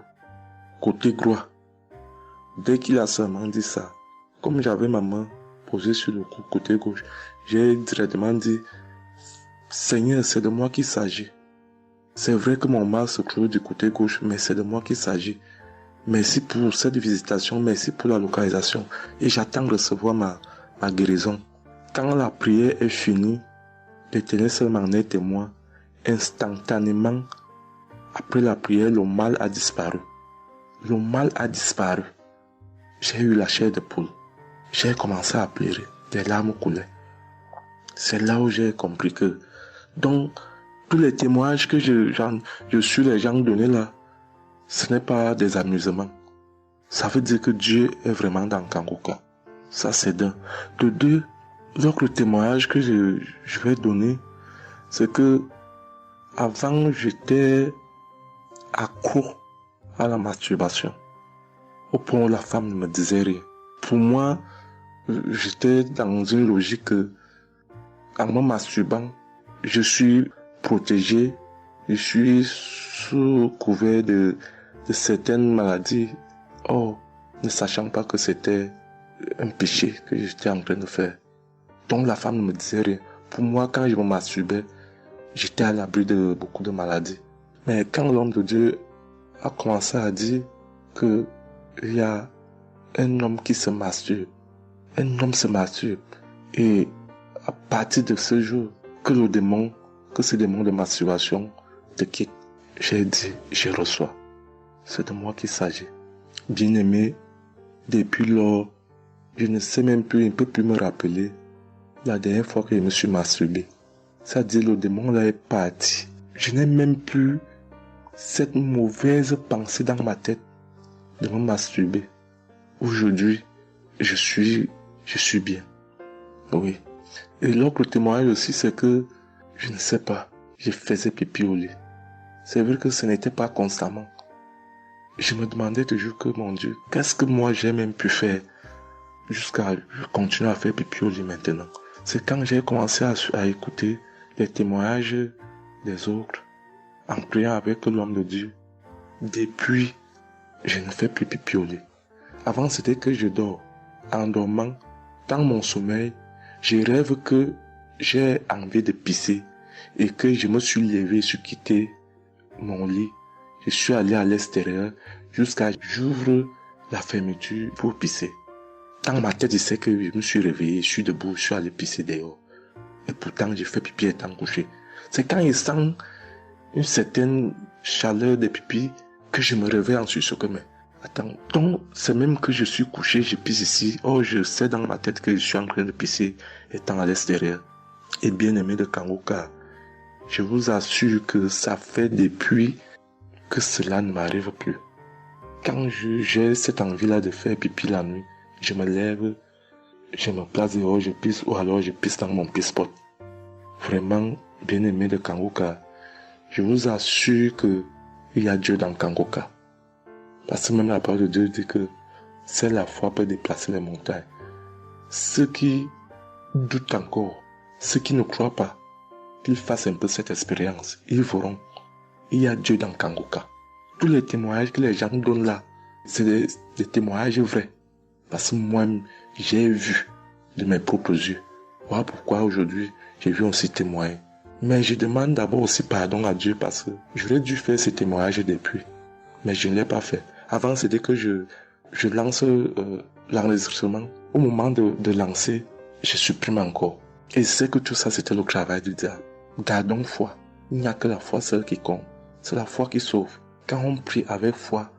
côté droit. Dès qu'il a seulement dit ça, comme j'avais ma main posée sur le cou, côté gauche, j'ai directement dit, Seigneur, c'est de moi qu'il s'agit. C'est vrai que mon mal se trouve du côté gauche, mais c'est de moi qu'il s'agit. Merci pour cette visitation, merci pour la localisation. Et j'attends de recevoir ma guérison. Quand la prière est finie, l'Éternel seulement est témoin. instantanément, après la prière, le mal a disparu. Le mal a disparu. J'ai eu la chair de poule. J'ai commencé à pleurer. Des larmes coulaient. C'est là où j'ai compris que, donc, tous les témoignages que je suis les gens donnés là, ce n'est pas des amusements. Ça veut dire que Dieu est vraiment dans Kanguka. Ça, c'est d'un. De deux, l'autre témoignage que je vais donner, c'est que avant, j'étais accro à la masturbation. Au point où la femme ne me disait rien. Pour moi, j'étais dans une logique que, en me masturbant, je suis protégé, je suis sous couvert de certaines maladies. Oh, ne sachant pas que c'était un péché que j'étais en train de faire. Donc la femme ne me disait rien. Pour moi, quand je me masturbais, j'étais à l'abri de beaucoup de maladies. Mais quand l'homme de Dieu a commencé à dire que il y a un homme qui se masturbe, un homme se masturbe, et à partir de ce jour, que ce démon de masturbation te quitte, j'ai dit, je reçois. C'est de moi qu'il s'agit. Bien-aimé, depuis lors, je ne sais même plus, je ne peux plus me rappeler la dernière fois que je me suis masturbé. C'est-à-dire, le démon là est parti. Je n'ai même plus cette mauvaise pensée dans ma tête de me masturber. Aujourd'hui, je suis bien. Oui. Et l'autre témoignage aussi, c'est que, je ne sais pas, je faisais pipi au lit. C'est vrai que ce n'était pas constamment. Je me demandais toujours que, mon Dieu, qu'est-ce que moi j'ai même pu faire jusqu'à continuer à faire pipi au lit maintenant. C'est quand j'ai commencé à écouter les témoignages des autres, en priant avec l'homme de Dieu. Depuis, je ne fais plus pipi au lit. Avant, c'était que je dors. En dormant, dans mon sommeil, je rêve que j'ai envie de pisser et que je me suis levé, je suis quitté mon lit. Je suis allé à l'extérieur jusqu'à j'ouvre la fermeture pour pisser. Dans ma tête, je sais que je me suis réveillé, je suis debout, je suis allé pisser dehors. Et pourtant, j'ai fait pipi étant couché. C'est quand je sens une certaine chaleur de pipi que je me réveille en sursaut que mais attends, donc c'est même que je suis couché, je pisse ici. Oh, je sais dans ma tête que je suis en train de pisser étant à l'extérieur. Et bien aimé de Kanguka, je vous assure que ça fait depuis que cela ne m'arrive plus. Quand j'ai cette envie-là de faire pipi la nuit, je me lève, je me place dehors, je pisse, ou alors je pisse dans mon pisse-pot. Vraiment, bien aimé de Kanguka, je vous assure que il y a Dieu dans Kanguka. Parce que même la parole de Dieu dit que c'est la foi peut déplacer les montagnes. Ceux qui doutent encore, ceux qui ne croient pas, qu'ils fassent un peu cette expérience, ils verront. Il y a Dieu dans Kanguka. Tous les témoignages que les gens donnent là, c'est des témoignages vrais. Parce que moi, j'ai vu de mes propres yeux. Voilà pourquoi aujourd'hui, j'ai vu aussi témoigner. Mais je demande d'abord aussi pardon à Dieu parce que j'aurais dû faire ces témoignages depuis. Mais je ne l'ai pas fait. Avant, c'était que je lance l'enregistrement. Au moment de lancer, je supprime encore. Et je sais que tout ça, c'était le travail du diable. Gardons foi. Il n'y a que la foi seule qui compte. C'est la foi qui sauve. Quand on prie avec foi,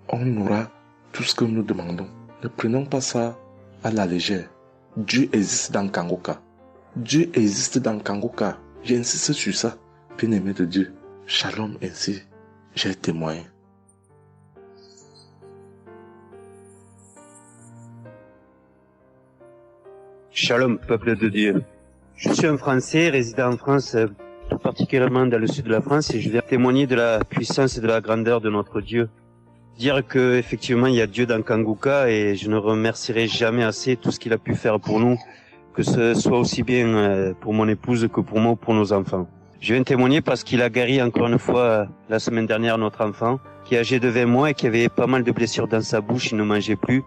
on aura tout ce que nous demandons. Ne prenons pas ça à la légère. Dieu existe dans Kanguka. Dieu existe dans Kanguka. J'insiste sur ça. Bien-aimé de Dieu. Shalom ainsi. J'ai témoigné. Shalom, peuple de Dieu. Je suis un Français résidant en France, tout particulièrement dans le sud de la France, et je viens témoigner de la puissance et de la grandeur de notre Dieu. Dire que effectivement il y a Dieu dans Kanguka, et je ne remercierai jamais assez tout ce qu'il a pu faire pour nous, que ce soit aussi bien pour mon épouse que pour moi ou pour nos enfants. Je viens témoigner parce qu'il a guéri encore une fois la semaine dernière notre enfant, qui est âgé de 20 mois et qui avait pas mal de blessures dans sa bouche, il ne mangeait plus.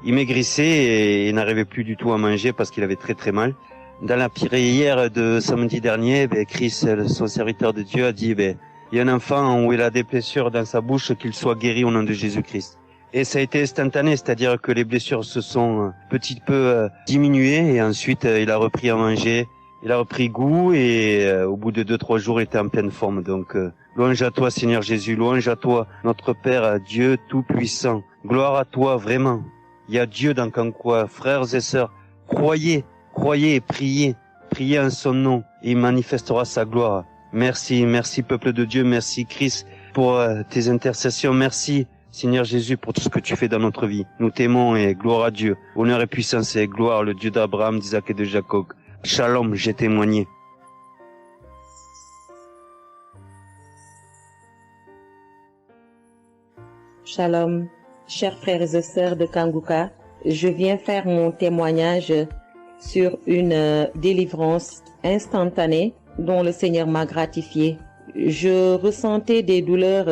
Il maigrissait et il n'arrivait plus du tout à manger parce qu'il avait très très mal. Dans la prière de samedi dernier, Chris, son serviteur de Dieu, a dit il y a un enfant où il a des blessures dans sa bouche, qu'il soit guéri au nom de Jésus-Christ. Et ça a été instantané, c'est-à-dire que les blessures se sont petit peu diminuées et ensuite il a repris à manger il a repris goût et au bout de 2-3 jours, il était en pleine forme. Donc, louange à toi, Seigneur Jésus, louange à toi, notre Père, Dieu Tout-Puissant. Gloire à toi, vraiment. Il y a Dieu dans Kangoukouka, frères et sœurs. Croyez et priez en son nom et il manifestera sa gloire. Merci, merci peuple de Dieu, merci Christ pour tes intercessions, merci Seigneur Jésus pour tout ce que tu fais dans notre vie. Nous t'aimons et gloire à Dieu. Honneur et puissance et gloire, le Dieu d'Abraham, d'Isaac et de Jacob. Shalom, j'ai témoigné. Shalom, chers frères et sœurs de Kangoukouka. Je viens faire mon témoignage sur une délivrance instantanée dont le Seigneur m'a gratifié. Je ressentais des douleurs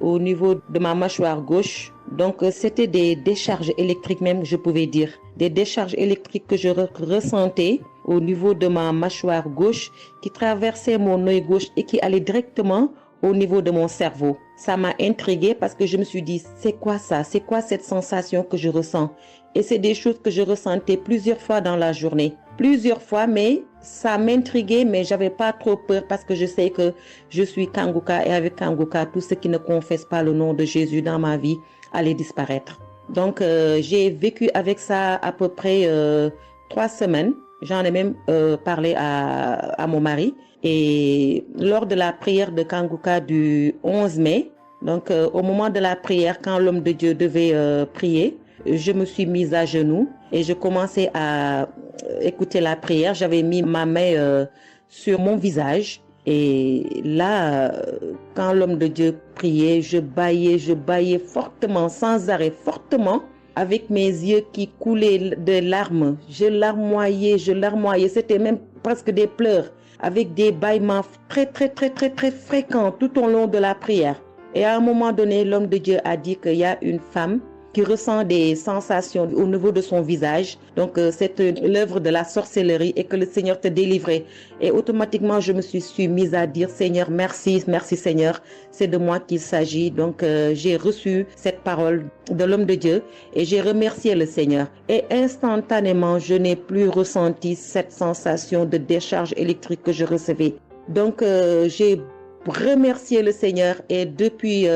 au niveau de ma mâchoire gauche. Donc c'était des décharges électriques même, je pouvais dire. Des décharges électriques que je ressentais au niveau de ma mâchoire gauche qui traversaient mon œil gauche et qui allaient directement au niveau de mon cerveau. Ça m'a intriguée parce que je me suis dit, c'est quoi ça? C'est quoi cette sensation que je ressens? Et c'est des choses que je ressentais plusieurs fois dans la journée. Plusieurs fois, mais ça m'intriguait, mais j'avais pas trop peur parce que je sais que je suis Kangoukouka et avec Kangoukouka, tout ce qui ne confesse pas le nom de Jésus dans ma vie allait disparaître. Donc, j'ai vécu avec ça à peu près 3 semaines. J'en ai même parlé à mon mari. Et lors de la prière de Kangoukouka du 11 mai, donc au moment de la prière, quand l'homme de Dieu devait prier, je me suis mise à genoux et je commençais à écouter la prière. J'avais mis ma main sur mon visage et là, quand l'homme de Dieu priait, je bâillais fortement, sans arrêt, fortement, avec mes yeux qui coulaient de larmes. Je larmoyais. C'était même presque des pleurs, avec des bâillements très fréquents tout au long de la prière. Et à un moment donné, l'homme de Dieu a dit qu'il y a une femme qui ressent des sensations au niveau de son visage. Donc, c'est l'œuvre de la sorcellerie et que le Seigneur te délivrait. Et automatiquement, je me suis mise à dire, Seigneur, merci Seigneur, c'est de moi qu'il s'agit. Donc, j'ai reçu cette parole de l'homme de Dieu et j'ai remercié le Seigneur. Et instantanément, je n'ai plus ressenti cette sensation de décharge électrique que je recevais. Donc, j'ai remercié le Seigneur et depuis...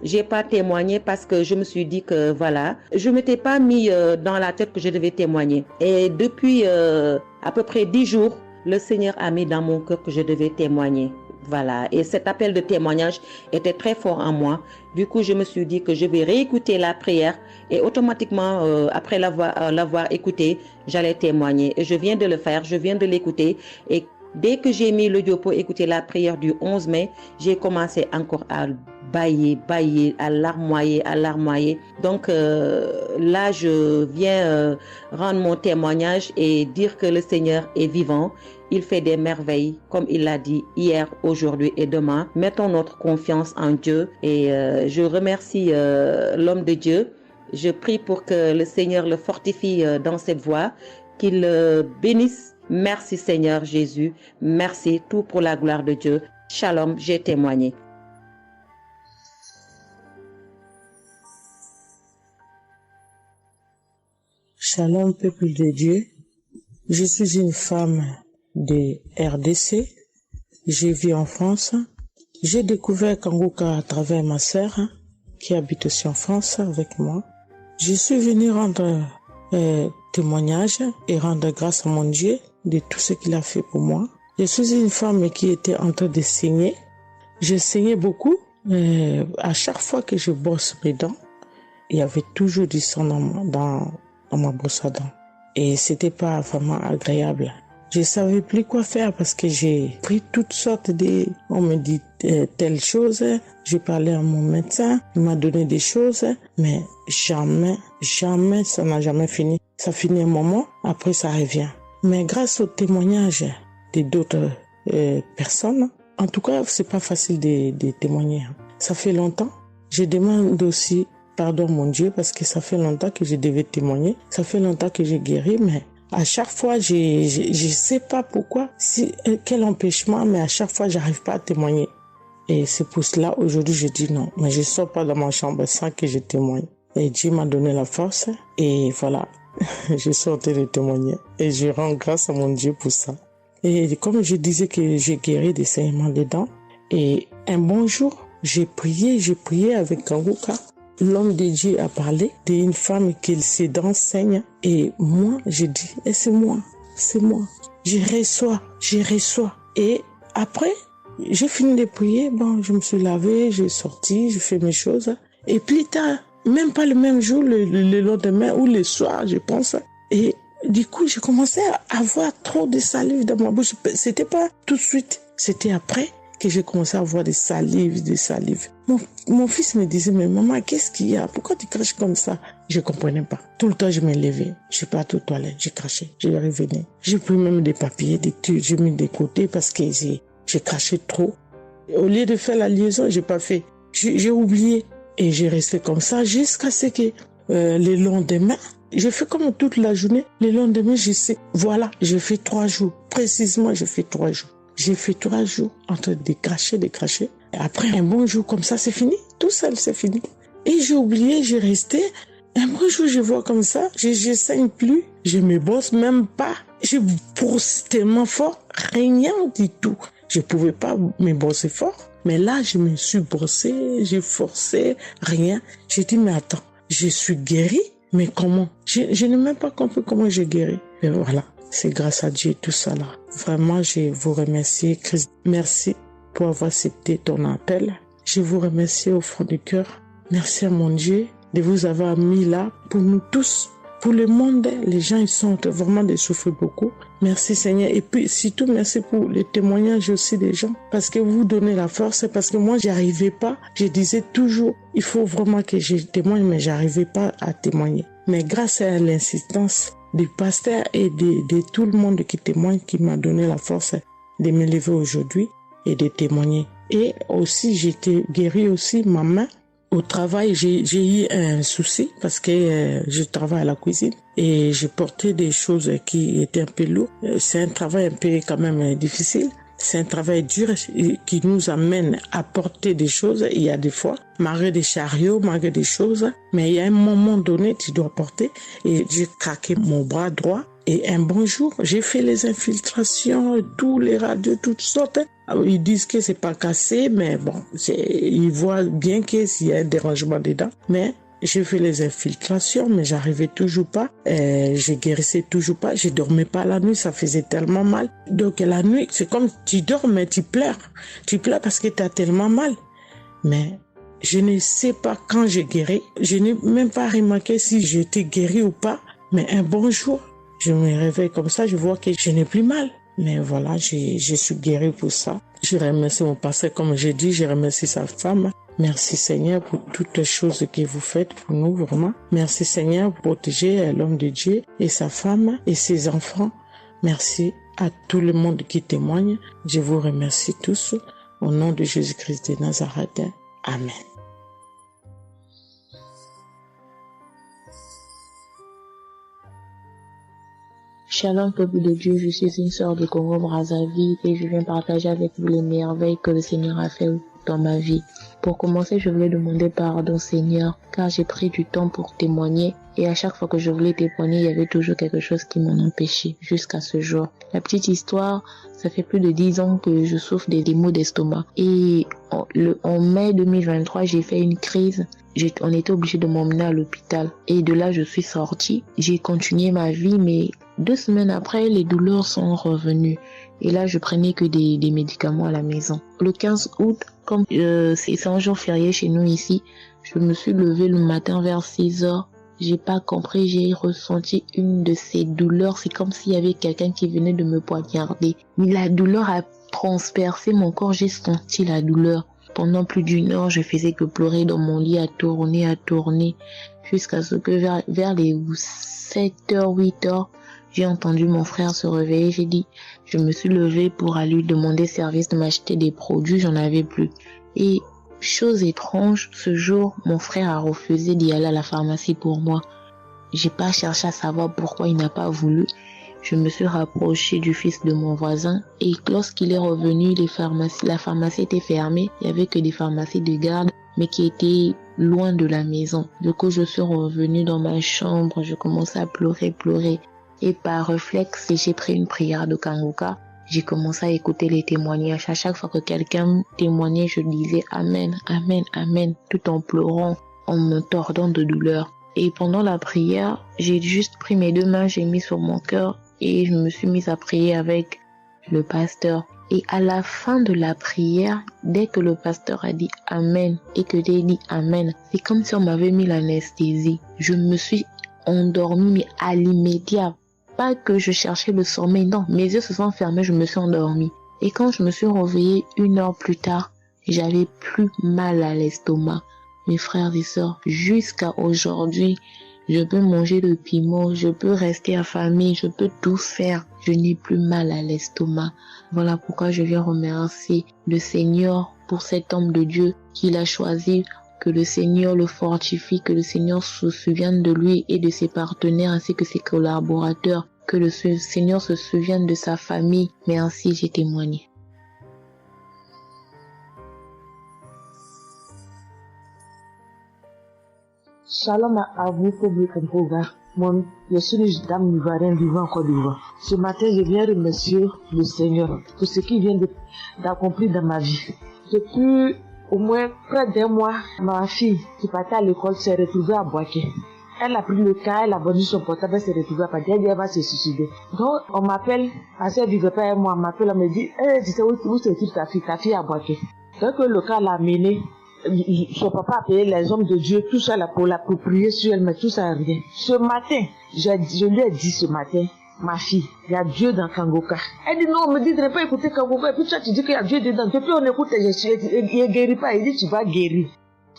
j'ai pas témoigné parce que je me suis dit que voilà, je m'étais pas mis dans la tête que je devais témoigner. Et depuis à peu près 10 jours, le Seigneur a mis dans mon cœur que je devais témoigner. Voilà. Et cet appel de témoignage était très fort en moi. Du coup, je me suis dit que je vais réécouter la prière et automatiquement, après l'avoir écouté, j'allais témoigner. Et je viens de le faire, je viens de l'écouter et dès que j'ai mis l'audio pour écouter la prière du 11 mai, j'ai commencé encore à bâiller, à larmoyer. Donc là, je viens rendre mon témoignage et dire que le Seigneur est vivant. Il fait des merveilles, comme il l'a dit hier, aujourd'hui et demain. Mettons notre confiance en Dieu et je remercie l'homme de Dieu. Je prie pour que le Seigneur le fortifie dans cette voie, qu'il le bénisse. Merci Seigneur Jésus, merci, tout pour la gloire de Dieu. Shalom, j'ai témoigné. Shalom, peuple de Dieu. Je suis une femme de RDC. Je vis en France. J'ai découvert Kangoukouka à travers ma sœur qui habite aussi en France avec moi. Je suis venue rendre témoignage et rendre grâce à mon Dieu de tout ce qu'il a fait pour moi. Je suis une femme qui était en train de saigner. Je saignais beaucoup. À chaque fois que je brosse mes dents, il y avait toujours du sang dans ma brosse à dents. Et c'était pas vraiment agréable. Je savais plus quoi faire parce que j'ai pris toutes sortes de... On me dit telle chose. J'ai parlé à mon médecin. Il m'a donné des choses. Mais jamais, ça n'a jamais fini. Ça finit un moment, après ça revient. Mais grâce au témoignage de d'autres personnes, en tout cas, c'est pas facile de témoigner. Ça fait longtemps. Je demande aussi pardon, mon Dieu, parce que ça fait longtemps que je devais témoigner. Ça fait longtemps que j'ai guéri, mais à chaque fois, je sais pas pourquoi, quel empêchement, mais à chaque fois, j'arrive pas à témoigner. Et c'est pour cela, aujourd'hui, je dis non. Mais je sors pas de ma chambre sans que je témoigne. Et Dieu m'a donné la force. Et voilà, je suis en train de témoigner. Et je rends grâce à mon Dieu pour ça. Et comme je disais que j'ai guéri des saignements des dents, et un bon jour, j'ai prié avec Kanguka. L'homme de Dieu a parlé d'une femme qui ses dents saignent. Et moi, j'ai dit, c'est moi. Je reçois. Et après, j'ai fini de prier. Bon, je me suis lavé, j'ai sorti, j'ai fait mes choses. Et plus tard, même pas le même jour, le lendemain ou le soir, je pense. Et du coup, j'ai commencé à avoir trop de salive dans ma bouche. C'était pas tout de suite, c'était après que j'ai commencé à avoir des salives. Mon fils me disait, mais maman, qu'est-ce qu'il y a? Pourquoi tu craches comme ça? Je comprenais pas. Tout le temps, je me levais. Je suis pas aux toilettes, j'ai craché, je revenais. J'ai pris même des papiers, des trucs, j'ai mis de côté parce que j'ai craché trop. Au lieu de faire la liaison, j'ai pas fait. J'ai oublié. Et j'ai resté comme ça jusqu'à ce que le lendemain, j'ai fait comme toute la journée. Le lendemain, je sais, voilà, j'ai fait 3 jours. Précisément, j'ai fait 3 jours. J'ai fait 3 jours en train de cracher. Et après, un bon jour comme ça, c'est fini. Tout seul, c'est fini. Et j'ai oublié, j'ai resté. Un bon jour, je vois comme ça, je saigne plus. Je me brosse même pas. Je brosse tellement fort, rien du tout. Je pouvais pas me brosser fort. Mais là, je me suis brossé, j'ai forcé, rien. J'ai dit, mais attends, je suis guérie, mais comment? Je n'ai même pas compris comment j'ai guéri. Et voilà, c'est grâce à Dieu tout ça là. Vraiment, je vous remercie, Christ. Merci pour avoir accepté ton appel. Je vous remercie au fond du cœur. Merci à mon Dieu de vous avoir mis là pour nous tous. Pour le monde, les gens, ils sont vraiment de souffrir beaucoup. Merci Seigneur. Et puis, surtout, merci pour les témoignages aussi des gens. Parce que vous donnez la force. Parce que moi, j'arrivais pas. Je disais toujours, il faut vraiment que je témoigne, mais j'arrivais pas à témoigner. Mais grâce à l'insistance du pasteur et de tout le monde qui témoigne, qui m'a donné la force de me lever aujourd'hui et de témoigner. Et aussi, j'étais guérie aussi, ma main. Au travail, j'ai eu un souci parce que je travaille à la cuisine et j'ai porté des choses qui étaient un peu lourdes. C'est un travail un peu quand même difficile. C'est un travail dur qui nous amène à porter des choses. Il y a des fois, malgré des chariots, malgré des choses, mais il y a un moment donné, tu dois porter. Et j'ai craqué mon bras droit. Et un bon jour, j'ai fait les infiltrations, tous les radios, toutes sortes. Ils disent que c'est pas cassé, mais bon, ils voient bien qu'il y a un dérangement dedans. Mais j'ai fait les infiltrations, mais j'arrivais toujours pas. Je guérissais toujours pas. Je dormais pas la nuit, ça faisait tellement mal. Donc la nuit, c'est comme tu dors, mais tu pleures. Tu pleures parce que tu as tellement mal. Mais je ne sais pas quand j'ai guéri. Je n'ai même pas remarqué si j'étais guéri ou pas. Mais un bon jour, je me réveille comme ça, je vois que je n'ai plus mal. Mais voilà, je suis guérie pour ça. Je remercie mon pasteur, comme j'ai dit, je remercie sa femme. Merci Seigneur pour toutes les choses que vous faites pour nous, vraiment. Merci Seigneur pour protéger l'homme de Dieu et sa femme et ses enfants. Merci à tout le monde qui témoigne. Je vous remercie tous. Au nom de Jésus-Christ de Nazareth. Amen. Shalom peuple de Dieu, je suis une sœur de Congo-Brazzaville et je viens partager avec vous les merveilles que le Seigneur a fait dans ma vie. Pour commencer, je voulais demander pardon Seigneur, car j'ai pris du temps pour témoigner et à chaque fois que je voulais témoigner, il y avait toujours quelque chose qui m'en empêchait jusqu'à ce jour. La petite histoire, ça fait plus de 10 ans que je souffre des maux d'estomac et en mai 2023, j'ai fait une crise. On était obligé de m'emmener à l'hôpital et de là, je suis sortie. J'ai continué ma vie, mais 2 semaines après, les douleurs sont revenues. Et là, je prenais que des médicaments à la maison. Le 15 août, comme c'est un jour férié chez nous ici, je me suis levée le matin vers 6 heures. J'ai pas compris, j'ai ressenti une de ces douleurs. C'est comme s'il y avait quelqu'un qui venait de me poignarder. Mais la douleur a transpercé mon corps, j'ai senti la douleur. Pendant plus d'1 heure, je faisais que pleurer dans mon lit, à tourner, jusqu'à ce que vers les 7h, 8h, j'ai entendu mon frère se réveiller. Je me suis levée pour aller lui demander service de m'acheter des produits, j'en avais plus. Et chose étrange, ce jour, mon frère a refusé d'y aller à la pharmacie pour moi. J'ai pas cherché à savoir pourquoi il n'a pas voulu. Je me suis rapprochée du fils de mon voisin et lorsqu'il est revenu, la pharmacie était fermée. Il y avait que des pharmacies de garde, mais qui étaient loin de la maison. Du coup, je suis revenue dans ma chambre, je commençais à pleurer. Et par réflexe, j'ai pris une prière de Kanguka. j'ai commencé à écouter les témoignages. À chaque fois que quelqu'un témoignait, je disais Amen, Amen, Amen, tout en pleurant, en me tordant de douleur. Et pendant la prière, j'ai juste pris mes 2 mains, j'ai mis sur mon cœur et je me suis mise à prier avec le pasteur. Et à la fin de la prière, dès que le pasteur a dit Amen et que j'ai dit Amen, c'est comme si on m'avait mis l'anesthésie. Je me suis endormie, mais à l'immédiat. Pas que je cherchais le sommeil, non, mes yeux se sont fermés, je me suis endormie. Et quand je me suis réveillée 1 heure plus tard, j'avais plus mal à l'estomac. Mes frères et sœurs, jusqu'à aujourd'hui, je peux manger le piment, je peux rester affamée, je peux tout faire. Je n'ai plus mal à l'estomac. Voilà pourquoi je viens remercier le Seigneur pour cet homme de Dieu qu'il a choisi. Que le Seigneur le fortifie, que le Seigneur se souvienne de lui et de ses partenaires ainsi que ses collaborateurs, que le Seigneur se souvienne de sa famille. Mais ainsi j'ai témoigné. Shalom à vous, public en programme. Moi, je suis une dame ivoirienne vivant en Côte d'Ivoire. Ce matin, je viens remercier le Seigneur pour ce qu'il vient d'accomplir dans ma vie. Depuis au moins près d'1 mois, ma fille qui partait à l'école s'est retrouvée à Boaké. Elle a pris le cas, elle a vendu son portable, elle s'est retrouvée à Paris, elle va se suicider. Donc, on m'appelle, parce qu'elle vivait pas avec moi, on m'appelle, on me dit, tu sais où se trouve ta fille à Boaké. Donc, le cas l'a amené, son papa a payé les hommes de Dieu, tout ça là pour prier sur elle, mais tout ça rien. Ce matin, je lui ai dit ce matin, ma fille, il y a Dieu dans Kangoka. Elle dit non, on me dit de ne pas écouter Kangoka. Et puis toi, tu dis qu'il y a Dieu dedans. Depuis on écoute, il ne guérit pas. Il dit tu vas guérir.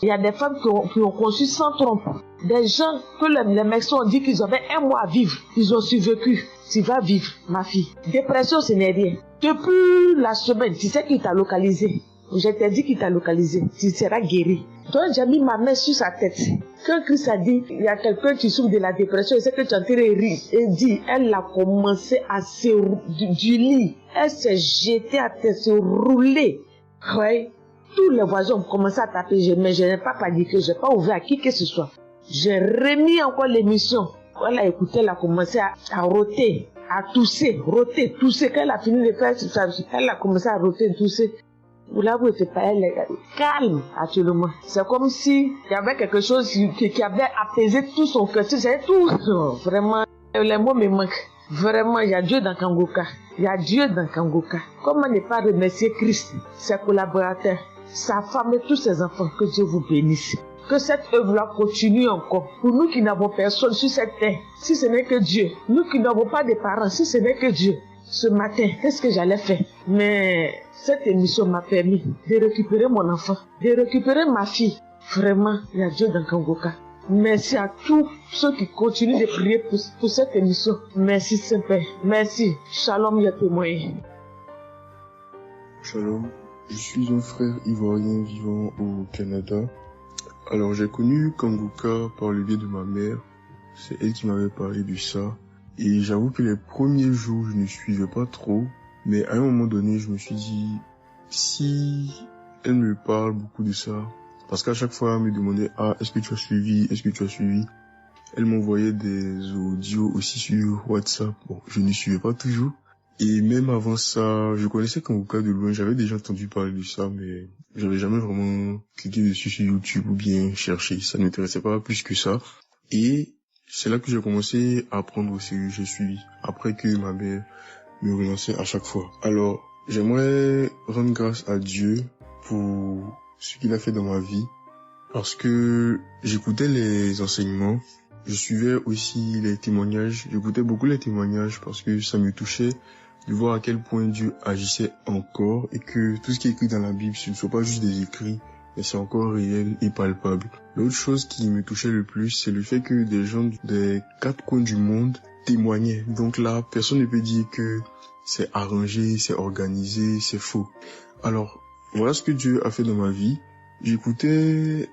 Il y a des femmes qui ont conçu sans trompe. Des gens que les médecins ont dit qu'ils avaient 1 mois à vivre. Ils ont survécu. Tu vas vivre, ma fille. Dépression, ce n'est rien. Depuis la semaine, tu sais qui t'a localisé. Je t'ai dit qu'il t'a localisé. Tu seras guéri. Donc j'ai mis ma main sur sa tête. Quand Christ a dit, il y a quelqu'un qui souffre de la dépression, et c'est que tu es en train de rire. Et dit, elle a commencé à se du lit. Elle s'est jetée à terre, se rouler. Ouais. Tous les voisins ont commencé à taper, mais je n'ai pas paniqué, je n'ai pas ouvert à qui que ce soit. J'ai remis encore l'émission. Quand elle a écouté, elle a commencé à roter, à tousser, roter, tousser. Quand elle a fini de faire ça, elle a commencé à roter, tousser. Là, vous n'êtes pas elle, calme actuellement. C'est comme si il y avait quelque chose qui avait apaisé tout son cœur. C'est tout. Vraiment, les mots me manquent. Vraiment, il y a Dieu dans Kangoka. Il y a Dieu dans Kangoka. Comment ne pas remercier Christ, ses collaborateurs, sa femme et tous ses enfants. Que Dieu vous bénisse. Que cette œuvre-là continue encore. Pour nous qui n'avons personne sur cette terre, si ce n'est que Dieu. Nous qui n'avons pas de parents, si ce n'est que Dieu. Ce matin, qu'est-ce que j'allais faire? Mais cette émission m'a permis de récupérer mon enfant, de récupérer ma fille. Vraiment, il y a Dieu dans Kangoka. Merci à tous ceux qui continuent de prier pour cette émission. Merci Saint-Père. Merci. Shalom, il y a témoigné. Shalom. Je suis un frère ivoirien vivant au Canada. Alors j'ai connu Kangoka par le biais de ma mère. C'est elle qui m'avait parlé de ça. Et j'avoue que les premiers jours, je ne suivais pas trop. Mais à un moment donné, je me suis dit, si elle me parle beaucoup de ça, parce qu'à chaque fois, elle me demandait, est-ce que tu as suivi, est-ce que tu as suivi? Elle m'envoyait des audios aussi sur WhatsApp. Bon, je ne suivais pas toujours. Et même avant ça, je connaissais Kangoka de loin, j'avais déjà entendu parler de ça, mais j'avais jamais vraiment cliqué dessus sur YouTube ou bien cherché. Ça ne m'intéressait pas plus que ça. Et c'est là que j'ai commencé à apprendre au sérieux, j'ai suivi. Après que ma mère me relançait à chaque fois. Alors, j'aimerais rendre grâce à Dieu pour ce qu'il a fait dans ma vie. Parce que j'écoutais les enseignements. Je suivais aussi les témoignages. J'écoutais beaucoup les témoignages parce que ça me touchait de voir à quel point Dieu agissait encore et que tout ce qui est écrit dans la Bible, ce ne soit pas juste des écrits, mais c'est encore réel et palpable. L'autre chose qui me touchait le plus, c'est le fait que des gens des 4 coins du monde témoignaient. Donc là, personne ne peut dire que c'est arrangé, c'est organisé, c'est faux. Alors, voilà ce que Dieu a fait dans ma vie. J'écoutais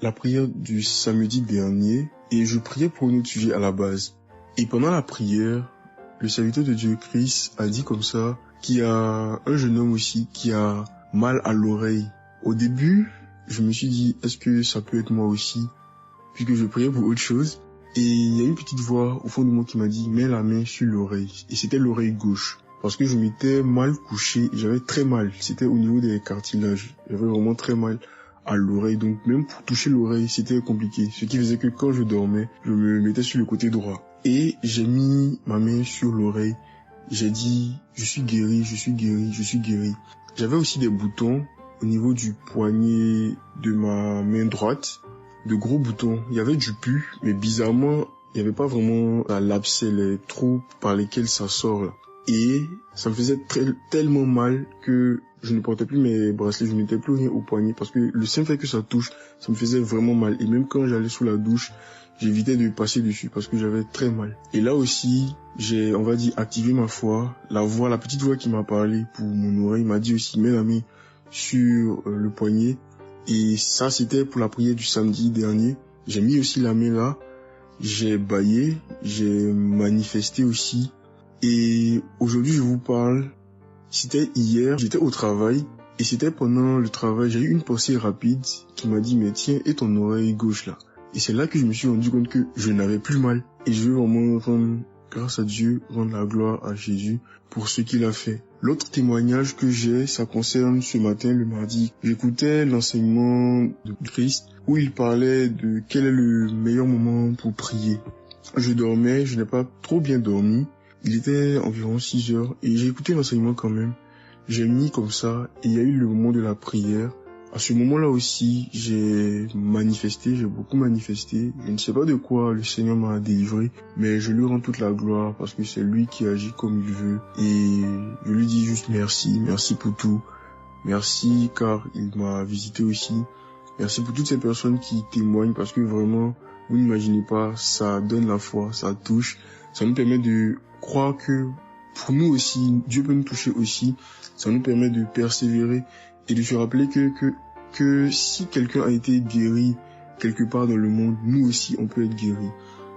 la prière du samedi dernier et je priais pour un autre sujet à la base. Et pendant la prière, le serviteur de Dieu, Christ, a dit comme ça qu'il y a un jeune homme aussi qui a mal à l'oreille. Au début, je me suis dit, est-ce que ça peut être moi aussi? Puisque je priais pour autre chose. Et il y a une petite voix au fond de moi qui m'a dit, mets la main sur l'oreille. Et c'était l'oreille gauche. parce que je m'étais mal couché, j'avais très mal, c'était au niveau des cartilages, j'avais vraiment très mal à l'oreille, donc même pour toucher l'oreille, c'était compliqué, ce qui faisait que quand je dormais, je me mettais sur le côté droit. Et j'ai mis ma main sur l'oreille, j'ai dit, je suis guéri, je suis guéri, je suis guéri. J'avais aussi des boutons au niveau du poignet de ma main droite, de gros boutons. Il y avait du pus, mais bizarrement, il n'y avait pas vraiment l'abcès, les trous par lesquels ça sort là. Et ça me faisait tellement mal que je ne portais plus mes bracelets, je ne mettais plus rien au poignet parce que le simple fait que ça touche, ça me faisait vraiment mal. Et même quand j'allais sous la douche, j'évitais de passer dessus parce que j'avais très mal. Et là aussi, j'ai, on va dire, activé ma foi. La petite voix qui m'a parlé pour mon oreille m'a dit aussi, mets la main sur le poignet. Et ça, c'était pour la prière du samedi dernier. J'ai mis aussi la main là. J'ai baillé, j'ai manifesté aussi. Et aujourd'hui, je vous parle. C'était hier, j'étais au travail. Et c'était pendant le travail, j'ai eu une pensée rapide qui m'a dit, mais tiens, et ton oreille gauche là? Et c'est là que je me suis rendu compte que je n'avais plus mal. Et je veux vraiment rendre grâce à Dieu, rendre la gloire à Jésus pour ce qu'il a fait. L'autre témoignage que j'ai, ça concerne ce matin, le mardi. J'écoutais l'enseignement de Christ où il parlait de quel est le meilleur moment pour prier. Je dormais, je n'ai pas trop bien dormi. Il était environ 6 heures et j'ai écouté l'enseignement quand même. J'ai mis comme ça et il y a eu le moment de la prière. À ce moment-là aussi, j'ai manifesté, j'ai beaucoup manifesté. Je ne sais pas de quoi le Seigneur m'a délivré, mais je lui rends toute la gloire parce que c'est lui qui agit comme il veut. Et je lui dis juste merci, merci pour tout. Merci car il m'a visité aussi. Merci pour toutes ces personnes qui témoignent parce que vraiment, vous n'imaginez pas, ça donne la foi, ça touche. Ça nous permet de croire que pour nous aussi, Dieu peut nous toucher aussi. Ça nous permet de persévérer et de se rappeler que si quelqu'un a été guéri quelque part dans le monde, nous aussi on peut être guéri.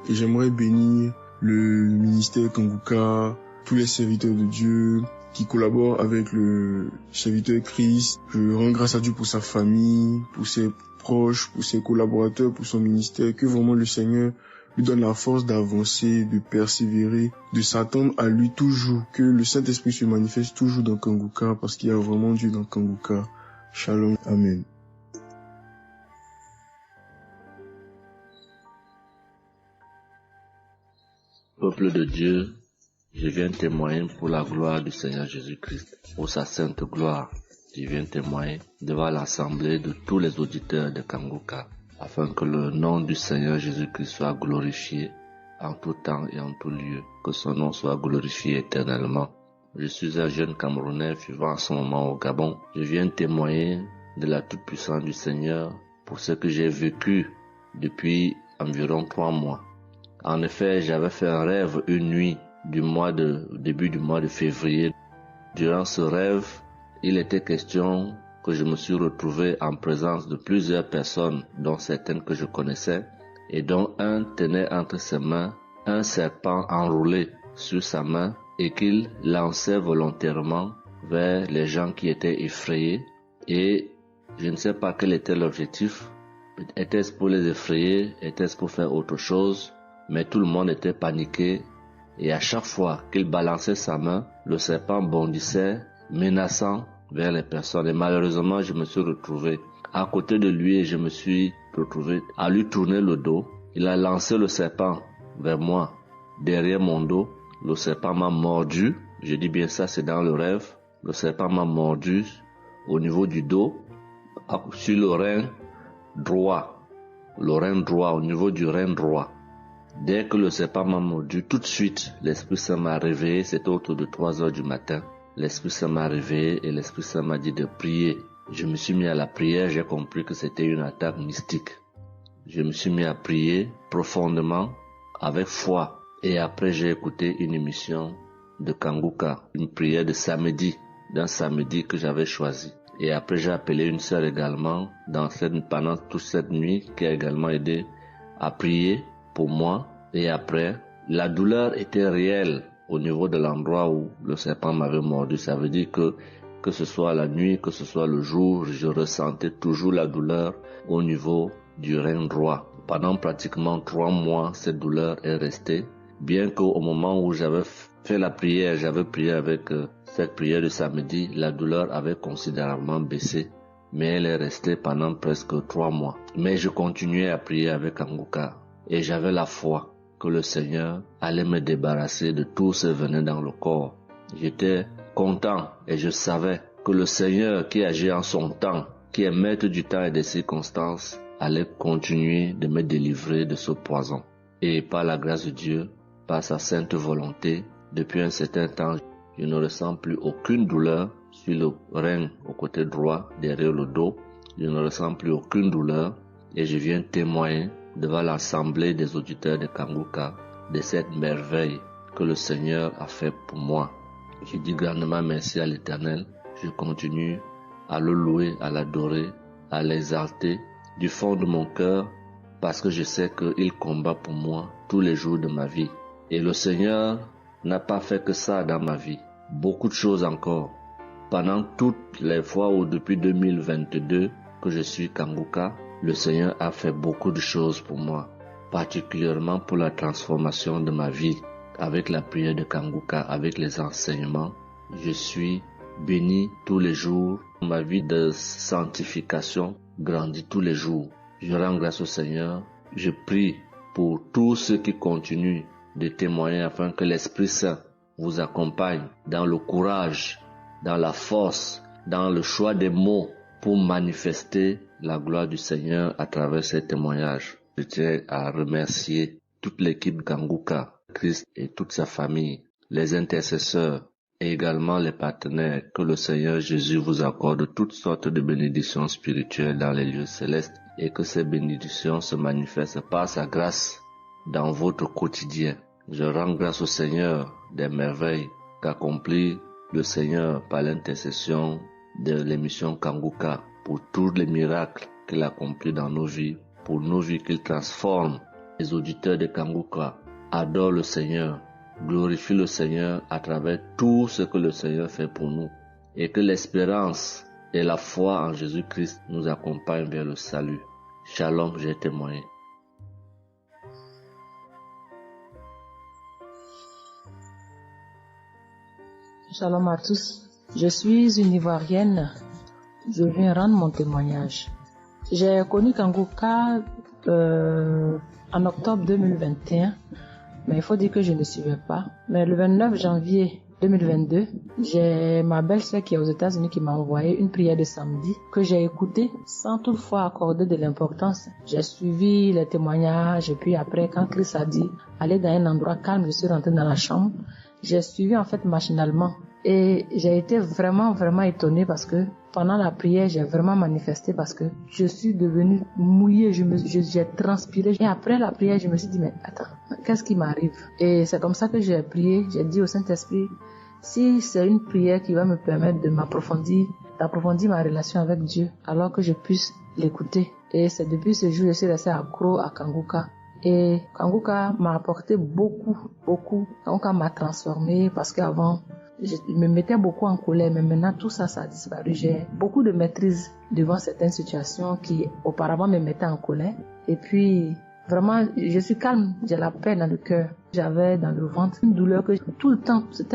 Et j'aimerais bénir le ministère Kanguka, tous les serviteurs de Dieu qui collaborent avec le serviteur Christ. Je rends grâce à Dieu pour sa famille, pour ses proches, pour ses collaborateurs, pour son ministère, que vraiment le Seigneur lui donne la force d'avancer, de persévérer, de s'attendre à lui toujours, que le Saint-Esprit se manifeste toujours dans Kanguka parce qu'il y a vraiment Dieu dans Kanguka. Shalom, Amen. Peuple de Dieu, je viens témoigner pour la gloire du Seigneur Jésus-Christ, pour sa sainte gloire. Je viens témoigner devant l'assemblée de tous les auditeurs de Kanguka, afin que le nom du Seigneur Jésus-Christ soit glorifié en tout temps et en tout lieu, que son nom soit glorifié éternellement. Je suis un jeune Camerounais vivant en ce moment au Gabon. Je viens témoigner de la toute-puissance du Seigneur pour ce que j'ai vécu depuis environ 3 mois. En effet, j'avais fait un rêve une nuit début du mois de février. Durant ce rêve, il était question que je me suis retrouvé en présence de plusieurs personnes, dont certaines que je connaissais, et dont un tenait entre ses mains un serpent enroulé sur sa main et qu'il lançait volontairement vers les gens qui étaient effrayés. Et je ne sais pas quel était l'objectif. Était-ce pour les effrayer? Était-ce pour faire autre chose? Mais tout le monde était paniqué. Et à chaque fois qu'il balançait sa main, le serpent bondissait, menaçant vers les personnes. Et malheureusement, je me suis retrouvé à côté de lui et je me suis retrouvé à lui tourner le dos. Il a lancé le serpent vers moi, derrière mon dos. Le serpent m'a mordu. Je dis bien ça, c'est dans le rêve. Le serpent m'a mordu au niveau du dos, sur le rein droit. Le rein droit, au niveau du rein droit. Dès que le serpent m'a mordu, tout de suite, l'Esprit Saint m'a réveillé. C'était autour de 3 heures du matin. L'Esprit Saint m'a réveillé et l'Esprit Saint m'a dit de prier. Je me suis mis à la prière, j'ai compris que c'était une attaque mystique. Je me suis mis à prier profondément, avec foi. Et après, j'ai écouté une émission de Kanguka, une prière de samedi, d'un samedi que j'avais choisi. Et après, j'ai appelé une sœur également pendant toute cette nuit qui a également aidé à prier pour moi. Et après, la douleur était réelle au niveau de l'endroit où le serpent m'avait mordu. Ça veut dire que ce soit la nuit, que ce soit le jour, je ressentais toujours la douleur au niveau du rein droit. Pendant pratiquement 3 mois, cette douleur est restée. Bien qu'au moment où j'avais fait la prière, j'avais prié avec cette prière de samedi, la douleur avait considérablement baissé, mais elle est restée pendant presque 3 mois. Mais je continuais à prier avec Kanguka et j'avais la foi que le Seigneur allait me débarrasser de tout ce venin dans le corps. J'étais content et je savais que le Seigneur qui agit en son temps, qui est maître du temps et des circonstances, allait continuer de me délivrer de ce poison. Et par la grâce de Dieu, par sa sainte volonté, depuis un certain temps, je ne ressens plus aucune douleur sur le rein au côté droit, derrière le dos. Je ne ressens plus aucune douleur et je viens témoigner devant l'assemblée des auditeurs de Kanguka de cette merveille que le Seigneur a fait pour moi. Je dis grandement merci à l'Éternel. Je continue à le louer, à l'adorer, à l'exalter du fond de mon cœur parce que je sais qu'il combat pour moi tous les jours de ma vie. Et le Seigneur n'a pas fait que ça dans ma vie. Beaucoup de choses encore. Pendant toutes les fois où depuis 2022 que je suis Kanguka, le Seigneur a fait beaucoup de choses pour moi, particulièrement pour la transformation de ma vie. Avec la prière de Kanguka, avec les enseignements, je suis béni tous les jours. Ma vie de sanctification grandit tous les jours. Je rends grâce au Seigneur. Je prie pour tous ceux qui continuent de témoigner afin que l'Esprit Saint vous accompagne dans le courage, dans la force, dans le choix des mots pour manifester la gloire du Seigneur à travers ces témoignages. Je tiens à remercier toute l'équipe Kanguka, Christ et toute sa famille, les intercesseurs et également les partenaires. Que le Seigneur Jésus vous accorde toutes sortes de bénédictions spirituelles dans les lieux célestes et que ces bénédictions se manifestent par sa grâce dans votre quotidien. Je rends grâce au Seigneur des merveilles qu'accomplit le Seigneur par l'intercession de l'émission Kanguka pour tous les miracles qu'il accomplit dans nos vies, pour nos vies qu'il transforme. Les auditeurs de Kanguka adorent le Seigneur, glorifient le Seigneur à travers tout ce que le Seigneur fait pour nous et que l'espérance et la foi en Jésus-Christ nous accompagnent vers le salut. Shalom, j'ai témoigné. Shalom à tous. Je suis une Ivoirienne. Je viens rendre mon témoignage. J'ai connu Kanguka en octobre 2021, mais il faut dire que je ne suivais pas. Mais le 29 janvier 2022, j'ai ma belle-sœur qui est aux États-Unis qui m'a envoyé une prière de samedi que j'ai écoutée sans toutefois accorder de l'importance. J'ai suivi les témoignages et puis après, quand Christ a dit aller dans un endroit calme, je suis rentrée dans la chambre. J'ai suivi en fait machinalement et j'ai été vraiment étonnée parce que pendant la prière, j'ai vraiment manifesté parce que je suis devenue mouillée, j'ai transpiré. Et après la prière, je me suis dit, mais attends, qu'est-ce qui m'arrive? Et c'est comme ça que j'ai prié, j'ai dit au Saint-Esprit, si c'est une prière qui va me permettre de d'approfondir ma relation avec Dieu, alors que je puisse l'écouter. Et c'est depuis ce jour que je suis restée accro à Kanguka. Et Kanguka m'a apporté beaucoup. Kanguka m'a transformée parce qu'avant, je me mettais beaucoup en colère, mais maintenant tout ça a disparu. J'ai beaucoup de maîtrise devant certaines situations qui auparavant me mettaient en colère. Et puis, vraiment, je suis calme, j'ai la paix dans le cœur. J'avais dans le ventre une douleur que c'était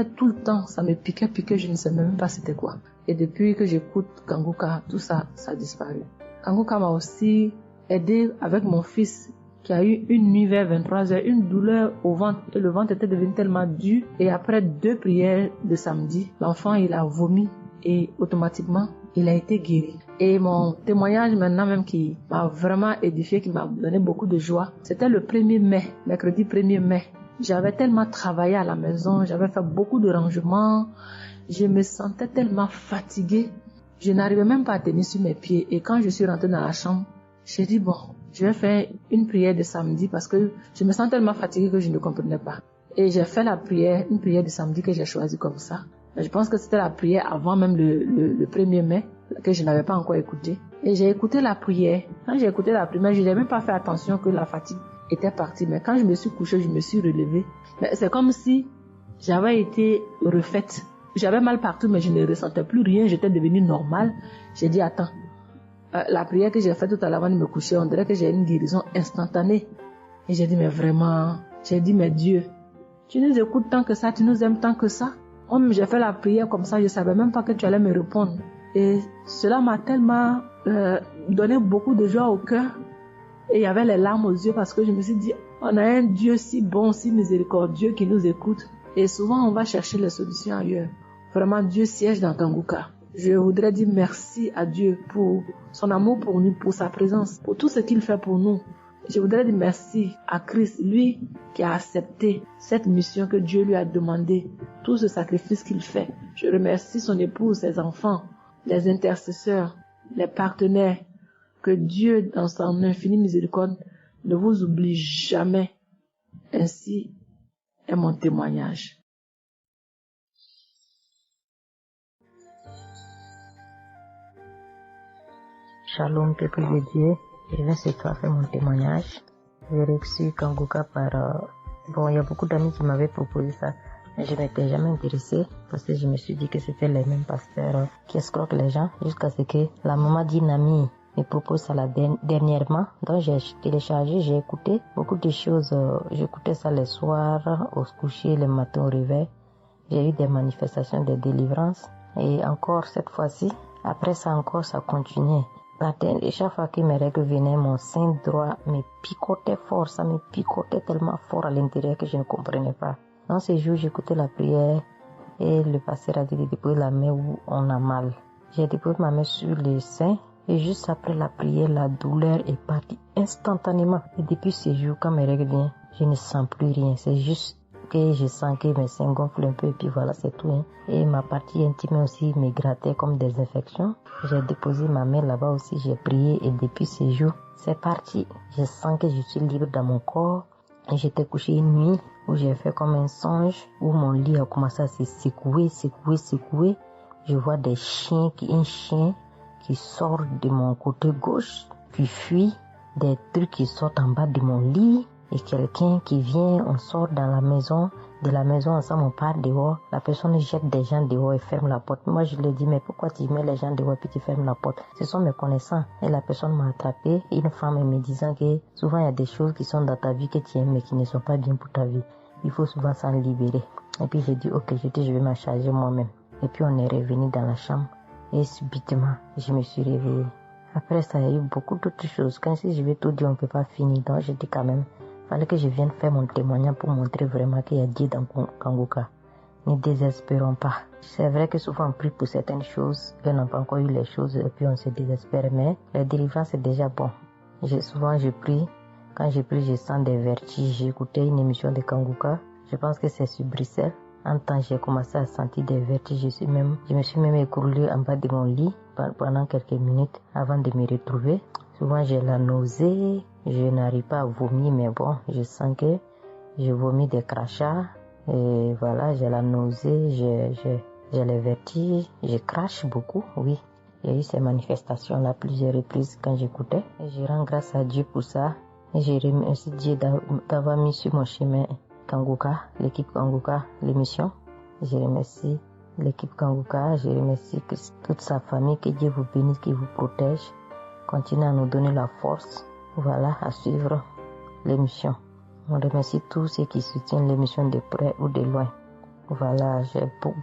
tout le temps, ça me piquait, je ne sais même pas c'était quoi. Et depuis que j'écoute Kanguka, tout ça a disparu. Kanguka m'a aussi aidé avec mon fils qui a eu une nuit vers 23h, une douleur au ventre et le ventre était devenu tellement dur et après 2 prières de samedi, l'enfant il a vomi et automatiquement il a été guéri. Et mon témoignage maintenant même qui m'a vraiment édifié, qui m'a donné beaucoup de joie, c'était le 1er mai, mercredi 1er mai. J'avais tellement travaillé à la maison, j'avais fait beaucoup de rangements, je me sentais tellement fatiguée, je n'arrivais même pas à tenir sur mes pieds et quand je suis rentrée dans la chambre, j'ai dit bon, je vais faire une prière de samedi parce que je me sens tellement fatiguée que je ne comprenais pas. Et j'ai fait une prière de samedi que j'ai choisie comme ça. Mais je pense que c'était la prière avant même le 1er mai que je n'avais pas encore écouté. Et j'ai écouté la prière. Quand j'ai écouté la prière, je n'avais même pas fait attention que la fatigue était partie. Mais quand je me suis couchée, je me suis relevée. Mais c'est comme si j'avais été refaite. J'avais mal partout, mais je ne ressentais plus rien. J'étais devenue normale. J'ai dit, attends. La prière que j'ai faite tout à l'heure avant de me coucher, on dirait que j'ai une guérison instantanée. Et j'ai dit, mais vraiment, j'ai dit, mais Dieu, Tu nous écoutes tant que ça, tu nous aimes tant que ça. J'ai fait la prière comme ça, je savais même pas que tu allais me répondre. Et cela m'a tellement donné beaucoup de joie au cœur. Et il y avait les larmes aux yeux parce que je me suis dit, on a un Dieu si bon, si miséricordieux qui nous écoute. Et souvent, on va chercher les solutions ailleurs. Vraiment, Dieu siège dans Kanguka. Je voudrais dire merci à Dieu pour son amour pour nous, pour sa présence, pour tout ce qu'il fait pour nous. Je voudrais dire merci à Christ, lui qui a accepté cette mission que Dieu lui a demandé, tout ce sacrifice qu'il fait. Je remercie son épouse, ses enfants, les intercesseurs, les partenaires. Que Dieu, dans son infinie miséricorde, ne vous oublie jamais. Ainsi est mon témoignage. Shalom, peuple de Dieu. Je viens ce soir faire mon témoignage. J'ai reçu Kanguka par... il y a beaucoup d'amis qui m'avaient proposé ça. Mais je n'étais jamais intéressée parce que je me suis dit que c'était les mêmes pasteurs qui escroquent les gens jusqu'à ce que la maman d'une amie me propose ça dernièrement. Donc j'ai téléchargé, j'ai écouté beaucoup de choses. J'écoutais ça les soirs, au coucher, le matin au réveil. J'ai eu des manifestations de délivrance. Et encore cette fois-ci, après ça encore, ça continuait. Et chaque fois que mes règles venaient, mon sein droit me picotait fort. Ça me picotait tellement fort à l'intérieur que je ne comprenais pas. Dans ces jours, j'écoutais la prière et le pasteur a dit de déposer la main où on a mal. J'ai déposé ma main sur le sein et juste après la prière, la douleur est partie instantanément. Et depuis ces jours, quand mes règles viennent, je ne sens plus rien. C'est juste que je sens que mes seins gonflent un peu et puis voilà, c'est tout. Et ma partie intime aussi me grattait comme des infections. J'ai déposé ma main là-bas aussi, j'ai prié et depuis ces jours, c'est parti. Je sens que je suis libre dans mon corps. Et j'étais couché une nuit où j'ai fait comme un songe, où mon lit a commencé à se secouer. Je vois un chien qui sort de mon côté gauche, puis fuit, des trucs qui sortent en bas de mon lit, et quelqu'un qui vient, on sort dans la maison, de la maison ensemble, on part dehors, la personne jette des gens dehors et ferme la porte. Moi je lui dis, mais pourquoi tu mets les gens dehors puis tu fermes la porte? Ce sont mes connaissants. Et la personne m'a attrapé, une femme me disant que souvent il y a des choses qui sont dans ta vie que tu aimes mais qui ne sont pas bien pour ta vie. Il faut souvent s'en libérer. Et puis j'ai dit, ok, je vais m'en charger moi-même. Et puis on est revenu dans la chambre et subitement je me suis réveillée. Après ça, il y a eu beaucoup d'autres choses. Quand si je vais tout dire, on ne peut pas finir. Donc je dis quand même, fallait que je vienne faire mon témoignage pour montrer vraiment qu'il y a Dieu dans Kanguka. Ne désespérons pas. C'est vrai que souvent on prie pour certaines choses, et on n'a pas encore eu les choses et puis on se désespère. Mais la délivrance c'est déjà bon. Souvent je prie. Quand je prie, je sens des vertiges. J'ai écouté une émission de Kanguka. Je pense que c'est sur Bruxelles. En temps, j'ai commencé à sentir des vertiges. Je me suis même écroulée en bas de mon lit pendant quelques minutes avant de me retrouver. Souvent, j'ai la nausée. Je n'arrive pas à vomir, mais bon, je sens que je vomis des crachats. Et voilà, j'ai la nausée, j'ai les vertiges. Je crache beaucoup, oui. Il y a eu ces manifestations-là plusieurs reprises quand j'écoutais. Et je rends grâce à Dieu pour ça. Et je remercie Dieu d'avoir mis sur mon chemin Kanguka, l'équipe Kanguka, l'émission. Je remercie l'équipe Kanguka, je remercie toute sa famille, que Dieu vous bénisse, qu'il vous protège. Continuez à nous donner la force, voilà, à suivre l'émission. On remercie tous ceux qui soutiennent l'émission de près ou de loin. Voilà,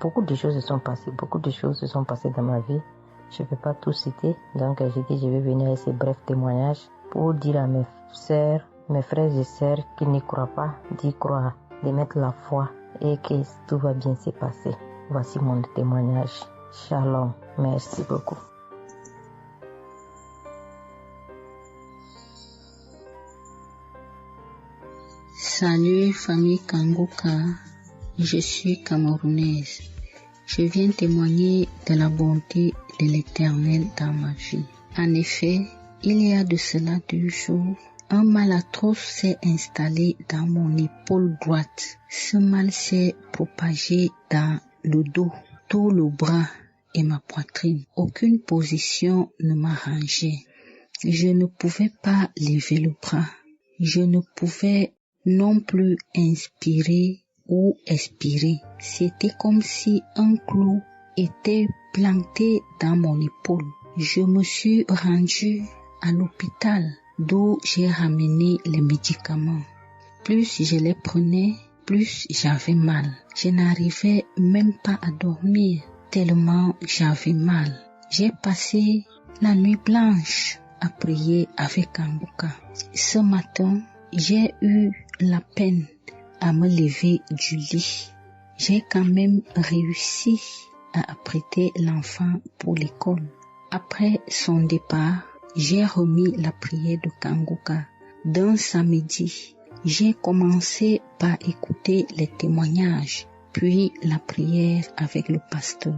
beaucoup de choses se sont passées dans ma vie. Je ne peux pas tout citer, donc j'ai dit je vais venir avec ces brefs témoignages pour dire à mes sœurs, mes frères et sœurs qui n'y croient pas, d'y croire, de mettre la foi et que tout va bien se passer. Voici mon témoignage. Shalom. Merci beaucoup. Salut famille Kanguka, je suis camerounaise. Je viens témoigner de la bonté de l'Éternel dans ma vie. En effet, il y a de cela 2 jours, un mal atroce s'est installé dans mon épaule droite. Ce mal s'est propagé dans le dos, tout le bras et ma poitrine. Aucune position ne m'arrangeait. Je ne pouvais pas lever le bras. Je ne pouvais non plus inspirer ou expirer. C'était comme si un clou était planté dans mon épaule. Je me suis rendue à l'hôpital d'où j'ai ramené les médicaments. Plus je les prenais, plus, j'avais mal. Je n'arrivais même pas à dormir tellement j'avais mal. J'ai passé la nuit blanche à prier avec Kanguka. Ce matin, j'ai eu la peine à me lever du lit. J'ai quand même réussi à apprêter l'enfant pour l'école. Après son départ, j'ai remis la prière de Kanguka. D'un samedi, j'ai commencé par écouter les témoignages, puis la prière avec le pasteur.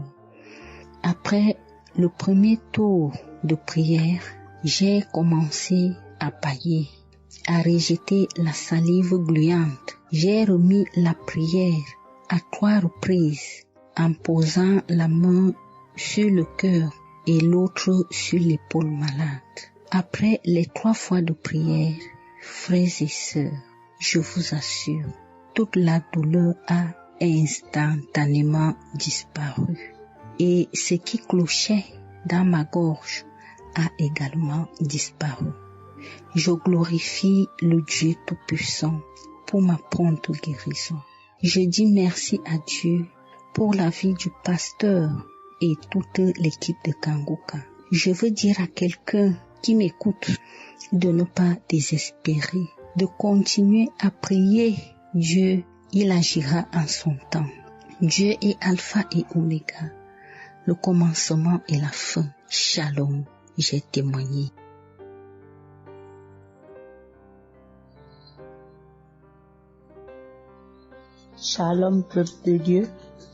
Après le premier tour de prière, j'ai commencé à bâiller, à rejeter la salive gluante. J'ai remis la prière à 3 reprises en posant la main sur le cœur et l'autre sur l'épaule malade. Après les 3 fois de prière, frères et sœurs, je vous assure, toute la douleur a instantanément disparu. Et ce qui clochait dans ma gorge a également disparu. Je glorifie le Dieu Tout-Puissant pour ma prompte guérison. Je dis merci à Dieu pour la vie du pasteur et toute l'équipe de Kanguka. Je veux dire à quelqu'un qui m'écoute de ne pas désespérer, de continuer à prier. Dieu, il agira en son temps. Dieu est Alpha et Oméga, le commencement et la fin. Shalom, j'ai témoigné. Shalom, peuple de Dieu.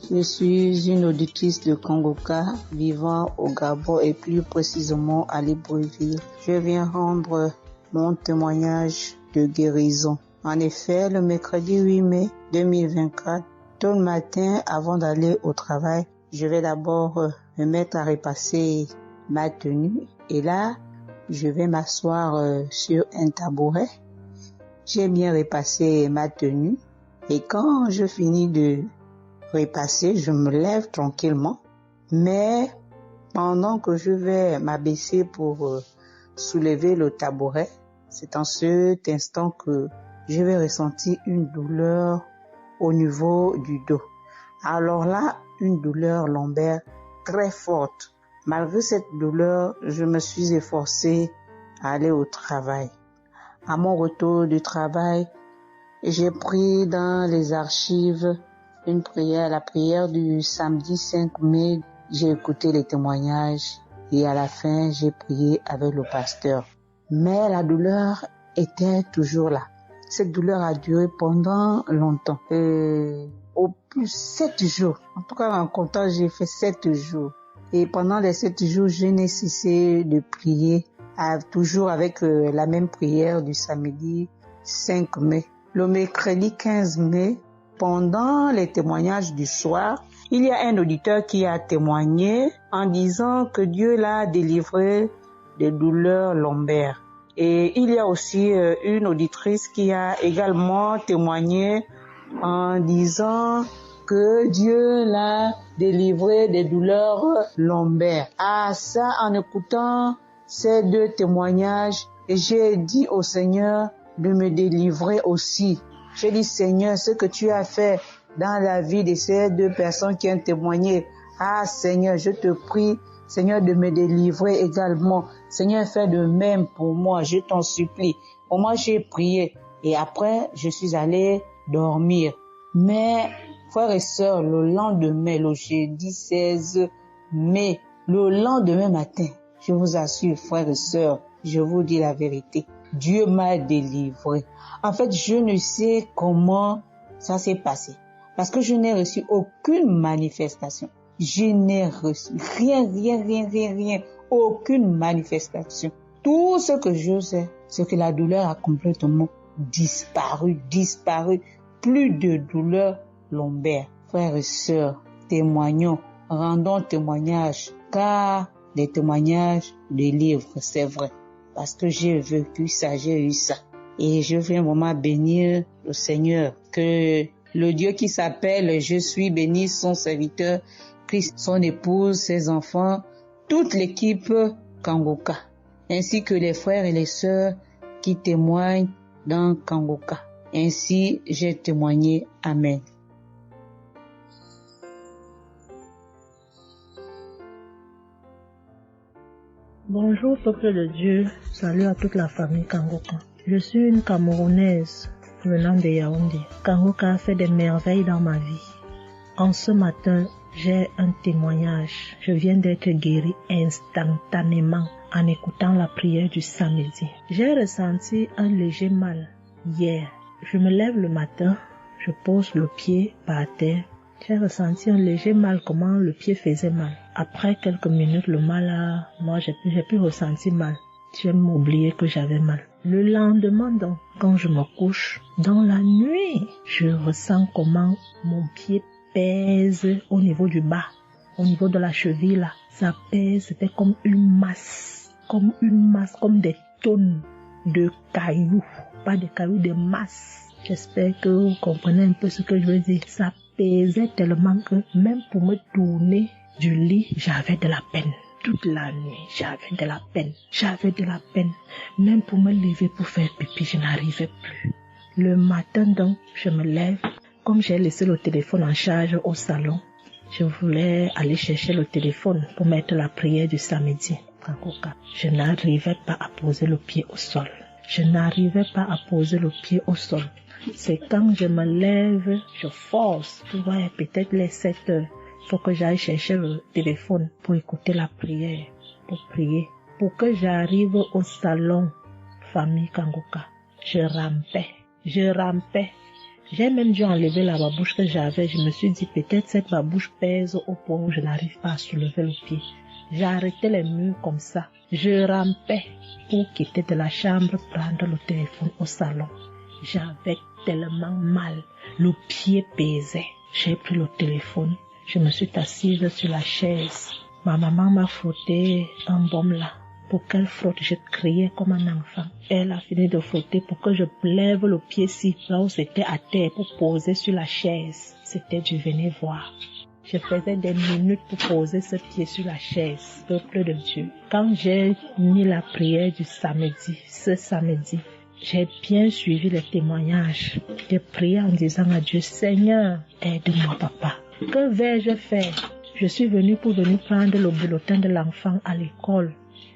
Je suis une auditrice de Kanguka vivant au Gabon et plus précisément à Libreville. Je viens rendre mon témoignage de guérison. En effet, le mercredi 8 mai 2024, tôt le matin avant d'aller au travail, je vais d'abord me mettre à repasser ma tenue et là, je vais m'asseoir sur un tabouret. J'ai bien repassé ma tenue et quand je finis de repasser, je me lève tranquillement. Mais pendant que je vais m'abaisser pour soulever le tabouret, c'est en cet instant que je vais ressentir une douleur au niveau du dos. Alors là, une douleur lombaire très forte. Malgré cette douleur, je me suis efforcée à aller au travail. À mon retour du travail, j'ai pris dans les archives une prière, la prière du samedi 5 mai. J'ai écouté les témoignages et à la fin, j'ai prié avec le pasteur. Mais la douleur était toujours là. Cette douleur a duré pendant longtemps. Au plus 7 jours. En tout cas, en comptant, j'ai fait 7 jours. Et pendant les 7 jours, je n'ai cessé de prier, toujours avec la même prière du samedi 5 mai. Le mercredi 15 mai, pendant les témoignages du soir, il y a un auditeur qui a témoigné en disant que Dieu l'a délivré des douleurs lombaires. Et il y a aussi une auditrice qui a également témoigné en disant que Dieu l'a délivré des douleurs lombaires. Ah, ça, en écoutant ces 2 témoignages, j'ai dit au Seigneur de me délivrer aussi. J'ai dit, Seigneur, ce que tu as fait dans la vie de ces 2 personnes qui ont témoigné, ah Seigneur, je te prie, Seigneur, de me délivrer également. Seigneur, fais de même pour moi, je t'en supplie. Pour moi, j'ai prié et après, je suis allé dormir. Mais, frères et sœurs, le lendemain, le jeudi 16 mai, le lendemain matin, je vous assure, frères et sœurs, je vous dis la vérité, Dieu m'a délivré. En fait, je ne sais comment ça s'est passé. Parce que je n'ai reçu aucune manifestation. Je n'ai reçu rien, aucune manifestation. Tout ce que je sais, c'est que la douleur a complètement disparu. Plus de douleur lombaire. Frères et sœurs, témoignons, rendons témoignage, car les témoignages délivrent, c'est vrai. Parce que j'ai vécu ça, j'ai eu ça. Et je viens vraiment bénir le Seigneur, que le Dieu qui s'appelle Je suis béni, son serviteur, Christ, son épouse, ses enfants, toute l'équipe Kanguka, ainsi que les frères et les sœurs qui témoignent dans Kanguka. Ainsi, j'ai témoigné. Amen. Bonjour peuple de Dieu, salut à toute la famille Kangoka. Je suis une Camerounaise venant de Yaoundé. Kangoka a fait des merveilles dans ma vie. En ce matin, j'ai un témoignage. Je viens d'être guérie instantanément en écoutant la prière du samedi. J'ai ressenti un léger mal hier. Je me lève le matin, je pose le pied par terre. J'ai ressenti un léger mal, comment le pied faisait mal. Après quelques minutes, le mal moi j'ai plus ressenti mal. J'ai oublié que j'avais mal. Le lendemain donc, quand je me couche, dans la nuit, je ressens comment mon pied pèse au niveau du bas, au niveau de la cheville là. Ça pèse, c'était comme une masse, comme des tonnes de cailloux. Pas de cailloux, de masse. J'espère que vous comprenez un peu ce que je veux dire. Ça pesait tellement que même pour me tourner du lit, j'avais de la peine. Toute la nuit, j'avais de la peine. Même pour me lever pour faire pipi, je n'arrivais plus. Le matin donc, je me lève. Comme j'ai laissé le téléphone en charge au salon, je voulais aller chercher le téléphone pour mettre la prière du samedi. Je n'arrivais pas à poser le pied au sol. C'est quand je me lève, je force. Ouais, peut-être les 7 heures. Il faut que j'aille chercher le téléphone pour écouter la prière, pour prier. Pour que j'arrive au salon, famille Kangoka, je rampais. J'ai même dû enlever la babouche que j'avais. Je me suis dit, peut-être cette babouche pèse au point où je n'arrive pas à soulever le pied. J'ai arrêté les murs comme ça. Je rampais pour quitter de la chambre, prendre le téléphone au salon. J'avais tellement mal. Le pied pesait. J'ai pris le téléphone. Je me suis assise sur la chaise. Ma maman m'a frotté un baume là. Pour qu'elle frotte, je criais comme un enfant. Elle a fini de frotter pour que je lève le pied-ci, là où c'était à terre, pour poser sur la chaise. C'était du venez voir. Je faisais des minutes pour poser ce pied sur la chaise, peuple de Dieu. Quand j'ai mis la prière du samedi, ce samedi, j'ai bien suivi les témoignages. J'ai prié en disant à Dieu, Seigneur, aide-moi papa. Que vais-je faire? Je suis venue pour prendre le bulletin de l'enfant à l'école.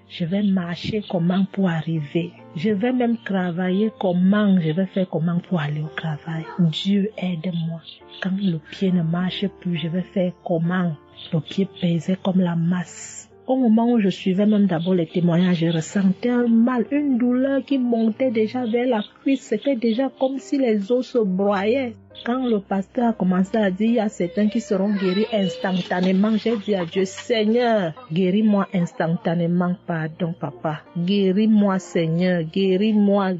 Je vais marcher comment pour arriver. Je vais même travailler comment. Je vais faire comment pour aller au travail. Dieu aide-moi. Quand le pied ne marche plus, je vais faire comment? Le pied pesait comme la masse. Au moment où je suivais même d'abord les témoignages, je ressentais un mal, une douleur qui montait déjà vers la cuisse. C'était déjà comme si les os se broyaient. Quand le pasteur a commencé à dire, il y a certains qui seront guéris instantanément, j'ai dit à Dieu, Seigneur, guéris-moi instantanément, pardon papa. Guéris-moi Seigneur, guéris-moi.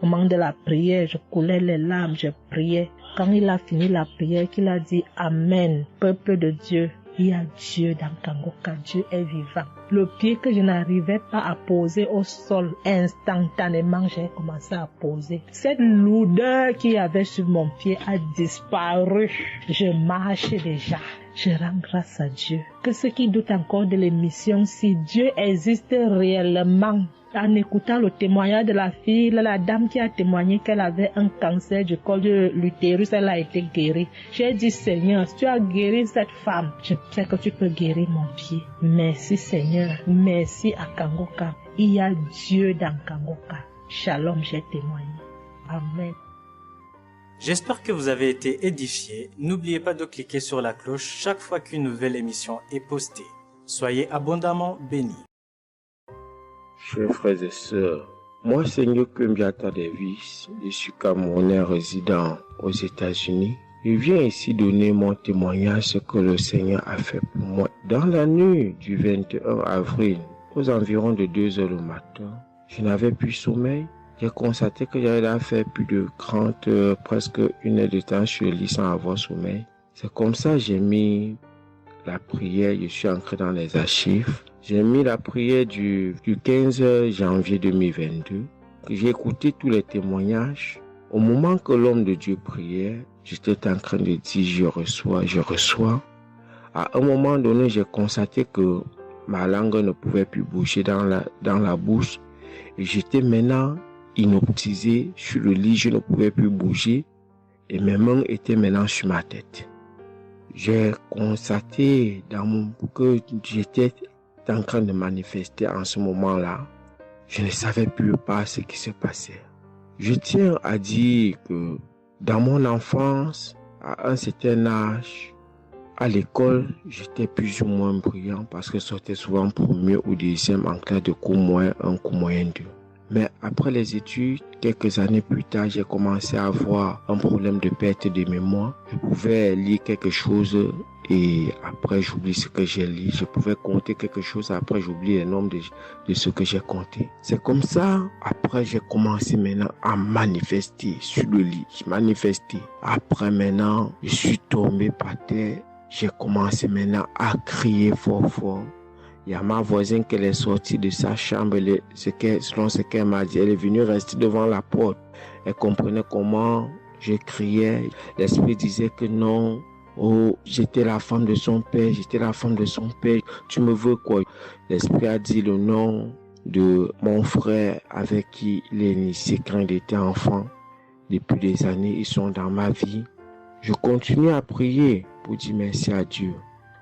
Au moment de la prière, je coulais les larmes, je priais. Quand il a fini la prière, qu'il a dit Amen, peuple de Dieu. Il y a Dieu dans Kangoka, Dieu est vivant. Le pied que je n'arrivais pas à poser au sol, instantanément j'ai commencé à poser. Cette lourdeur qu'il y avait sur mon pied a disparu. Je marche déjà. Je rends grâce à Dieu. Que ceux qui doutent encore de l'émission, si Dieu existe réellement, en écoutant le témoignage de la fille, la dame qui a témoigné qu'elle avait un cancer du col de l'utérus, elle a été guérie. J'ai dit, Seigneur, si tu as guéri cette femme, je sais que tu peux guérir mon pied. Merci Seigneur, merci à Kangoka. Il y a Dieu dans Kangoka. Shalom, j'ai témoigné. Amen. J'espère que vous avez été édifiés. N'oubliez pas de cliquer sur la cloche chaque fois qu'une nouvelle émission est postée. Soyez abondamment bénis. Chers frères et sœurs, moi Seigneur Kumbiata Davis, je suis Camerounais résident aux États-Unis. Je viens ici donner mon témoignage ce que le Seigneur a fait pour moi. Dans la nuit du 21 avril, aux environs de 2 heures du matin, je n'avais plus sommeil. J'ai constaté que j'avais fait plus de 30 heures, presque 1 heure de temps sur le lit sans avoir sommeil. C'est comme ça que j'ai mis la prière, je suis entré dans les archives. J'ai mis la prière du 15 janvier 2022. J'ai écouté tous les témoignages. Au moment que l'homme de Dieu priait, j'étais en train de dire je reçois. À un moment donné, j'ai constaté que ma langue ne pouvait plus bouger dans la bouche. Et j'étais maintenant inoptisé sur le lit, je ne pouvais plus bouger et mes mains étaient maintenant sur ma tête. J'ai constaté que j'étais en train de manifester en ce moment-là. Je ne savais plus pas ce qui se passait. Je tiens à dire que dans mon enfance, à un certain âge, à l'école, j'étais plus ou moins brillant parce que je sortais souvent premier ou deuxième en classe de cours moyen 1, cours moyen 2. Mais après les études, quelques années plus tard, j'ai commencé à avoir un problème de perte de mémoire. Je pouvais lire quelque chose et après j'oublie ce que j'ai lu. Je pouvais compter quelque chose, après j'oublie le nombre de ce que j'ai compté. C'est comme ça, après j'ai commencé maintenant à manifester sur le lit. Je manifestais. Après maintenant, je suis tombé par terre. J'ai commencé maintenant à crier fort fort. Il y a ma voisine qui est sortie de sa chambre, selon ce qu'elle m'a dit, elle est venue rester devant la porte. Elle comprenait comment je criais. L'esprit disait que non, oh, j'étais la femme de son père, j'étais la femme de son père. Tu me veux quoi? L'esprit a dit le nom de mon frère avec qui il est initié quand il était enfant. Depuis des années, ils sont dans ma vie. Je continue à prier pour dire merci à Dieu.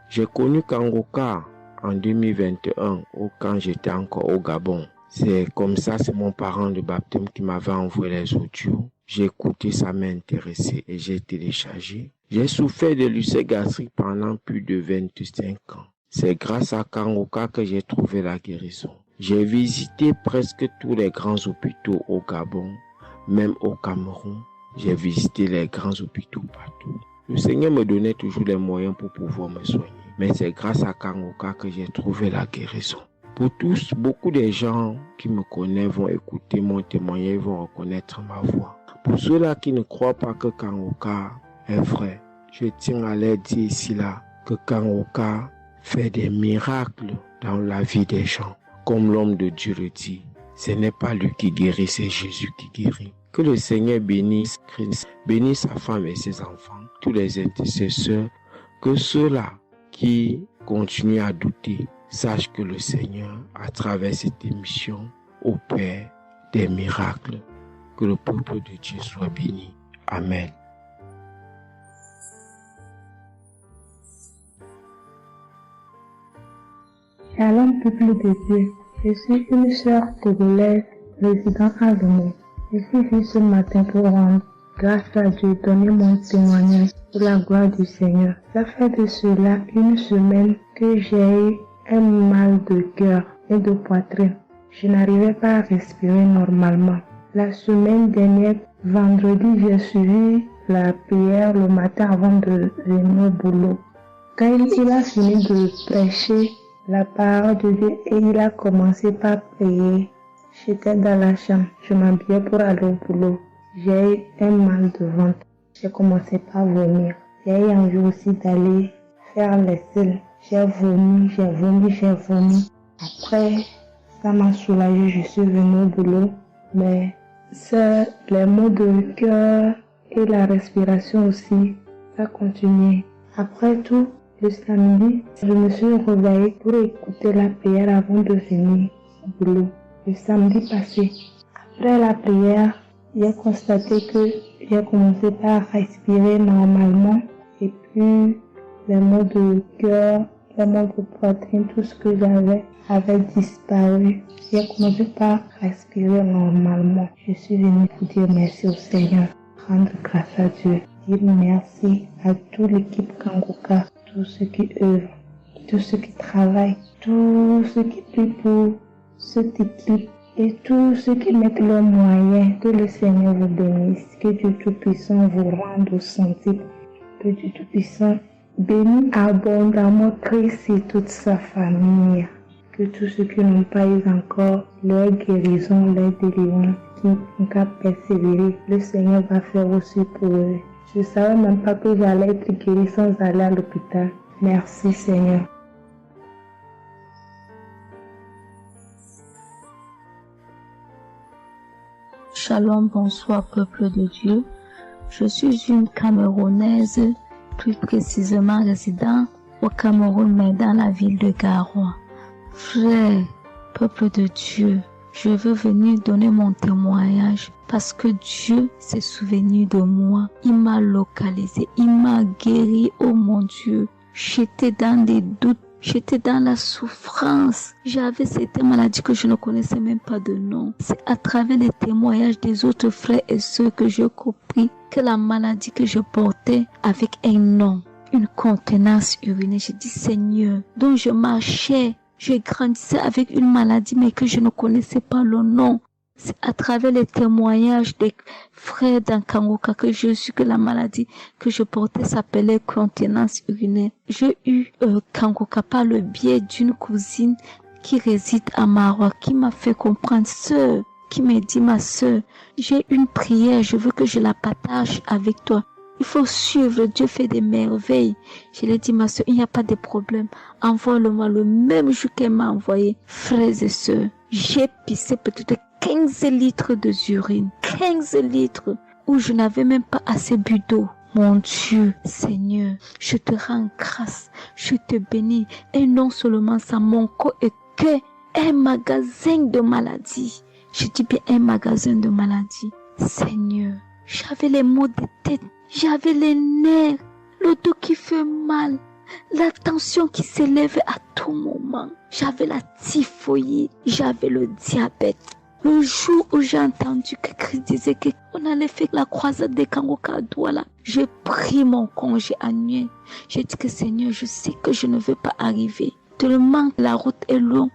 J'ai connu Kangoka en 2021, quand j'étais encore au Gabon. C'est comme ça, c'est mon parent de baptême qui m'avait envoyé les audios. J'ai écouté, ça m'a intéressé et j'ai téléchargé. J'ai souffert de l'ulcère gastrique pendant plus de 25 ans. C'est grâce à Kangoka que j'ai trouvé la guérison. J'ai visité presque tous les grands hôpitaux au Gabon, même au Cameroun. J'ai visité les grands hôpitaux partout. Le Seigneur me donnait toujours les moyens pour pouvoir me soigner. Mais c'est grâce à Kangoka que j'ai trouvé la guérison. Pour tous, beaucoup de gens qui me connaissent vont écouter mon témoignage, vont reconnaître ma voix. Pour ceux-là qui ne croient pas que Kangoka est vrai, je tiens à leur dire ici là que Kangoka fait des miracles dans la vie des gens. Comme l'homme de Dieu le dit, ce n'est pas lui qui guérit, c'est Jésus qui guérit. Que le Seigneur bénisse Christ, bénisse sa femme et ses enfants, tous les intercesseurs, que ceux-là qui continuent à douter sachent que le Seigneur, à travers cette émission, opère des miracles. Que le peuple de Dieu soit béni. Amen. Shalom, peuple de Dieu. Je suis une sœur togolaise résidant à Lomé. Je suis venue ce matin pour rendre grâce à Dieu, donner mon témoignage pour la gloire du Seigneur. Ça fait de cela une semaine que j'ai eu un mal de cœur et de poitrine. Je n'arrivais pas à respirer normalement. La semaine dernière, vendredi, j'ai suivi la prière le matin avant de venir au boulot. Quand il a fini de prêcher la parole de Dieu et il a commencé par prier, j'étais dans la chambre, je m'habillais pour aller au boulot. J'ai eu un mal de ventre. J'ai commencé par vomir. J'ai eu envie aussi d'aller faire les selles. J'ai vomi. Après, ça m'a soulagé, je suis venue au boulot. Mais c'est les maux de cœur et la respiration aussi, ça continuait. Après tout, le samedi, je me suis réveillée pour écouter la prière avant de venir au boulot. Le samedi passé, après la prière, j'ai constaté que j'ai commencé par respirer normalement et puis les maux de cœur, les maux de poitrine, tout ce que j'avais avait disparu. J'ai commencé par respirer normalement. Je suis venue pour dire merci au Seigneur, rendre grâce à Dieu, dire merci à toute l'équipe Kangoka, tous ceux qui œuvrent, tous ceux qui travaillent, tous ceux qui prient pour cette équipe et tous ceux qui mettent leurs moyens. Que le Seigneur vous bénisse, que Dieu Tout-Puissant vous rende au sentier, que Dieu Tout-Puissant bénisse abondamment Christ et toute sa famille. Que tous ceux qui n'ont pas eu encore leur guérison, leur délivrance, qui n'ont qu'à persévérer, le Seigneur va faire aussi pour eux. Je ne savais même pas que j'allais être guéri sans aller à l'hôpital. Merci Seigneur. Shalom, bonsoir peuple de Dieu. Je suis une Camerounaise, plus précisément résident au Cameroun, mais dans la ville de Garoua. Frère, peuple de Dieu, je veux venir donner mon témoignage parce que Dieu s'est souvenu de moi. Il m'a localisé, il m'a guéri, oh mon Dieu. J'étais dans des doutes, j'étais dans la souffrance. J'avais certaines maladies que je ne connaissais même pas de nom. C'est à travers les témoignages des autres frères et sœurs que j'ai compris que la maladie que je portais avec un nom, une contenance urinaire. J'ai dit Seigneur, dont je marchais, je grandissais avec une maladie mais que je ne connaissais pas le nom. C'est à travers les témoignages des frères dans Kangoka que je suis que la maladie que je portais s'appelait contenance urinaire. J'ai eu Kangoka par le biais d'une cousine qui réside à Maroc, qui m'a fait comprendre, sœur, qui m'a dit, ma sœur, j'ai une prière, je veux que je la partage avec toi. Il faut suivre, Dieu fait des merveilles. Je lui ai dit, ma soeur, il n'y a pas de problème. Envoie-le-moi le même jour qu'elle m'a envoyé. Frères et sœurs, j'ai pissé peut-être 15 litres d'urine. 15 litres où je n'avais même pas assez bu d'eau. Mon Dieu, Seigneur, je te rends grâce. Je te bénis. Et non seulement ça, mon corps est que un magasin de maladies. Je dis bien un magasin de maladies. Seigneur, j'avais les maux de tête. J'avais les nerfs, le dos qui fait mal, la tension qui s'élève à tout moment. J'avais la typhoïde, j'avais le diabète. Le jour où j'ai entendu que Christ disait qu'on allait faire la croisade des Kangoka à Douala, j'ai pris mon congé annuel. J'ai dit que Seigneur, je sais que je ne veux pas arriver. Tellement la route est longue,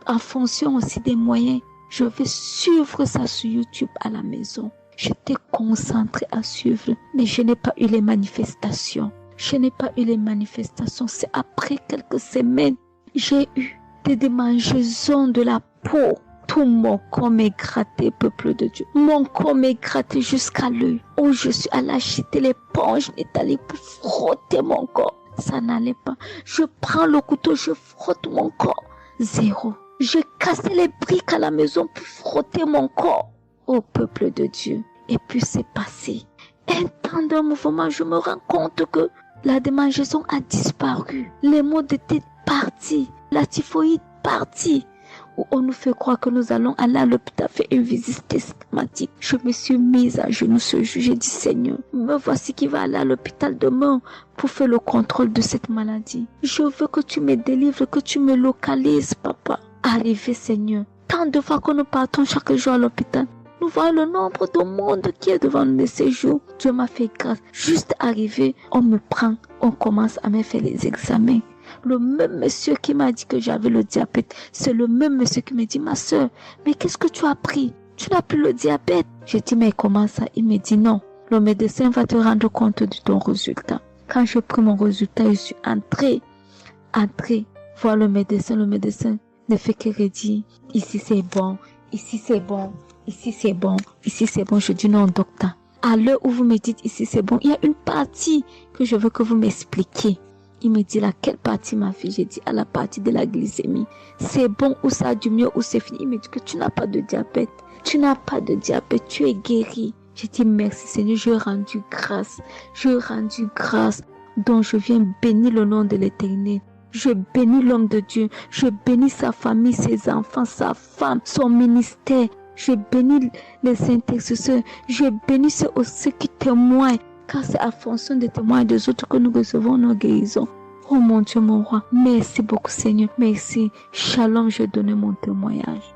en fonction aussi des moyens. Je vais suivre ça sur YouTube à la maison. J'étais concentrée à suivre, mais je n'ai pas eu les manifestations. C'est après quelques semaines, j'ai eu des démangeaisons de la peau. Tout mon corps m'est gratté, peuple de Dieu. Mon corps m'est gratté jusqu'à l'œil. Où je suis allée acheter l'éponge, allée pour frotter mon corps. Ça n'allait pas. Je prends le couteau, je frotte mon corps. Zéro. J'ai cassé les briques à la maison pour frotter mon corps. Ô peuple de Dieu. Et puis c'est passé. Un temps de mouvement, je me rends compte que la démangeaison a disparu. Les maux de tête partis. La typhoïde partie. Où on nous fait croire que nous allons aller à l'hôpital faire une visite systématique. Je me suis mise à genoux ce jour. J'ai dit Seigneur, me voici qui va aller à l'hôpital demain pour faire le contrôle de cette maladie. Je veux que tu me délivres, que tu me localises, papa. Arrivé Seigneur. Tant de fois que nous partons chaque jour à l'hôpital. Nous voyons le nombre de monde qui est devant nous de ces jours. Dieu m'a fait grâce. Juste arrivé, on me prend, on commence à me faire les examens. Le même monsieur qui m'a dit que j'avais le diabète, c'est le même monsieur qui me dit, ma soeur, mais qu'est-ce que tu as pris? Tu n'as plus le diabète. J'ai dit, mais comment ça? Il me dit, non, le médecin va te rendre compte de ton résultat. Quand j'ai pris mon résultat, je suis entrée, voir le médecin ne fait que redire, ici c'est bon, ici c'est bon. Ici c'est bon, ici c'est bon. Je dis non docteur. À l'heure où vous me dites ici c'est bon, il y a une partie que je veux que vous m'expliquiez. Il me dit laquelle partie ma fille? J'ai dit à la partie de la glycémie. C'est bon ou ça a du mieux ou c'est fini? Il me dit que tu n'as pas de diabète. Tu n'as pas de diabète, tu es guéri. J'ai dit merci Seigneur, je rendu grâce. Donc je viens bénir le nom de l'Éternel. Je bénis l'homme de Dieu. Je bénis sa famille, ses enfants, sa femme, son ministère. Je bénis les intercesseurs. Je bénis ceux qui témoignent. Car c'est à fonction des témoins des autres que nous recevons nos guérisons. Oh mon Dieu, mon roi. Merci beaucoup Seigneur. Merci. Shalom, je donne mon témoignage.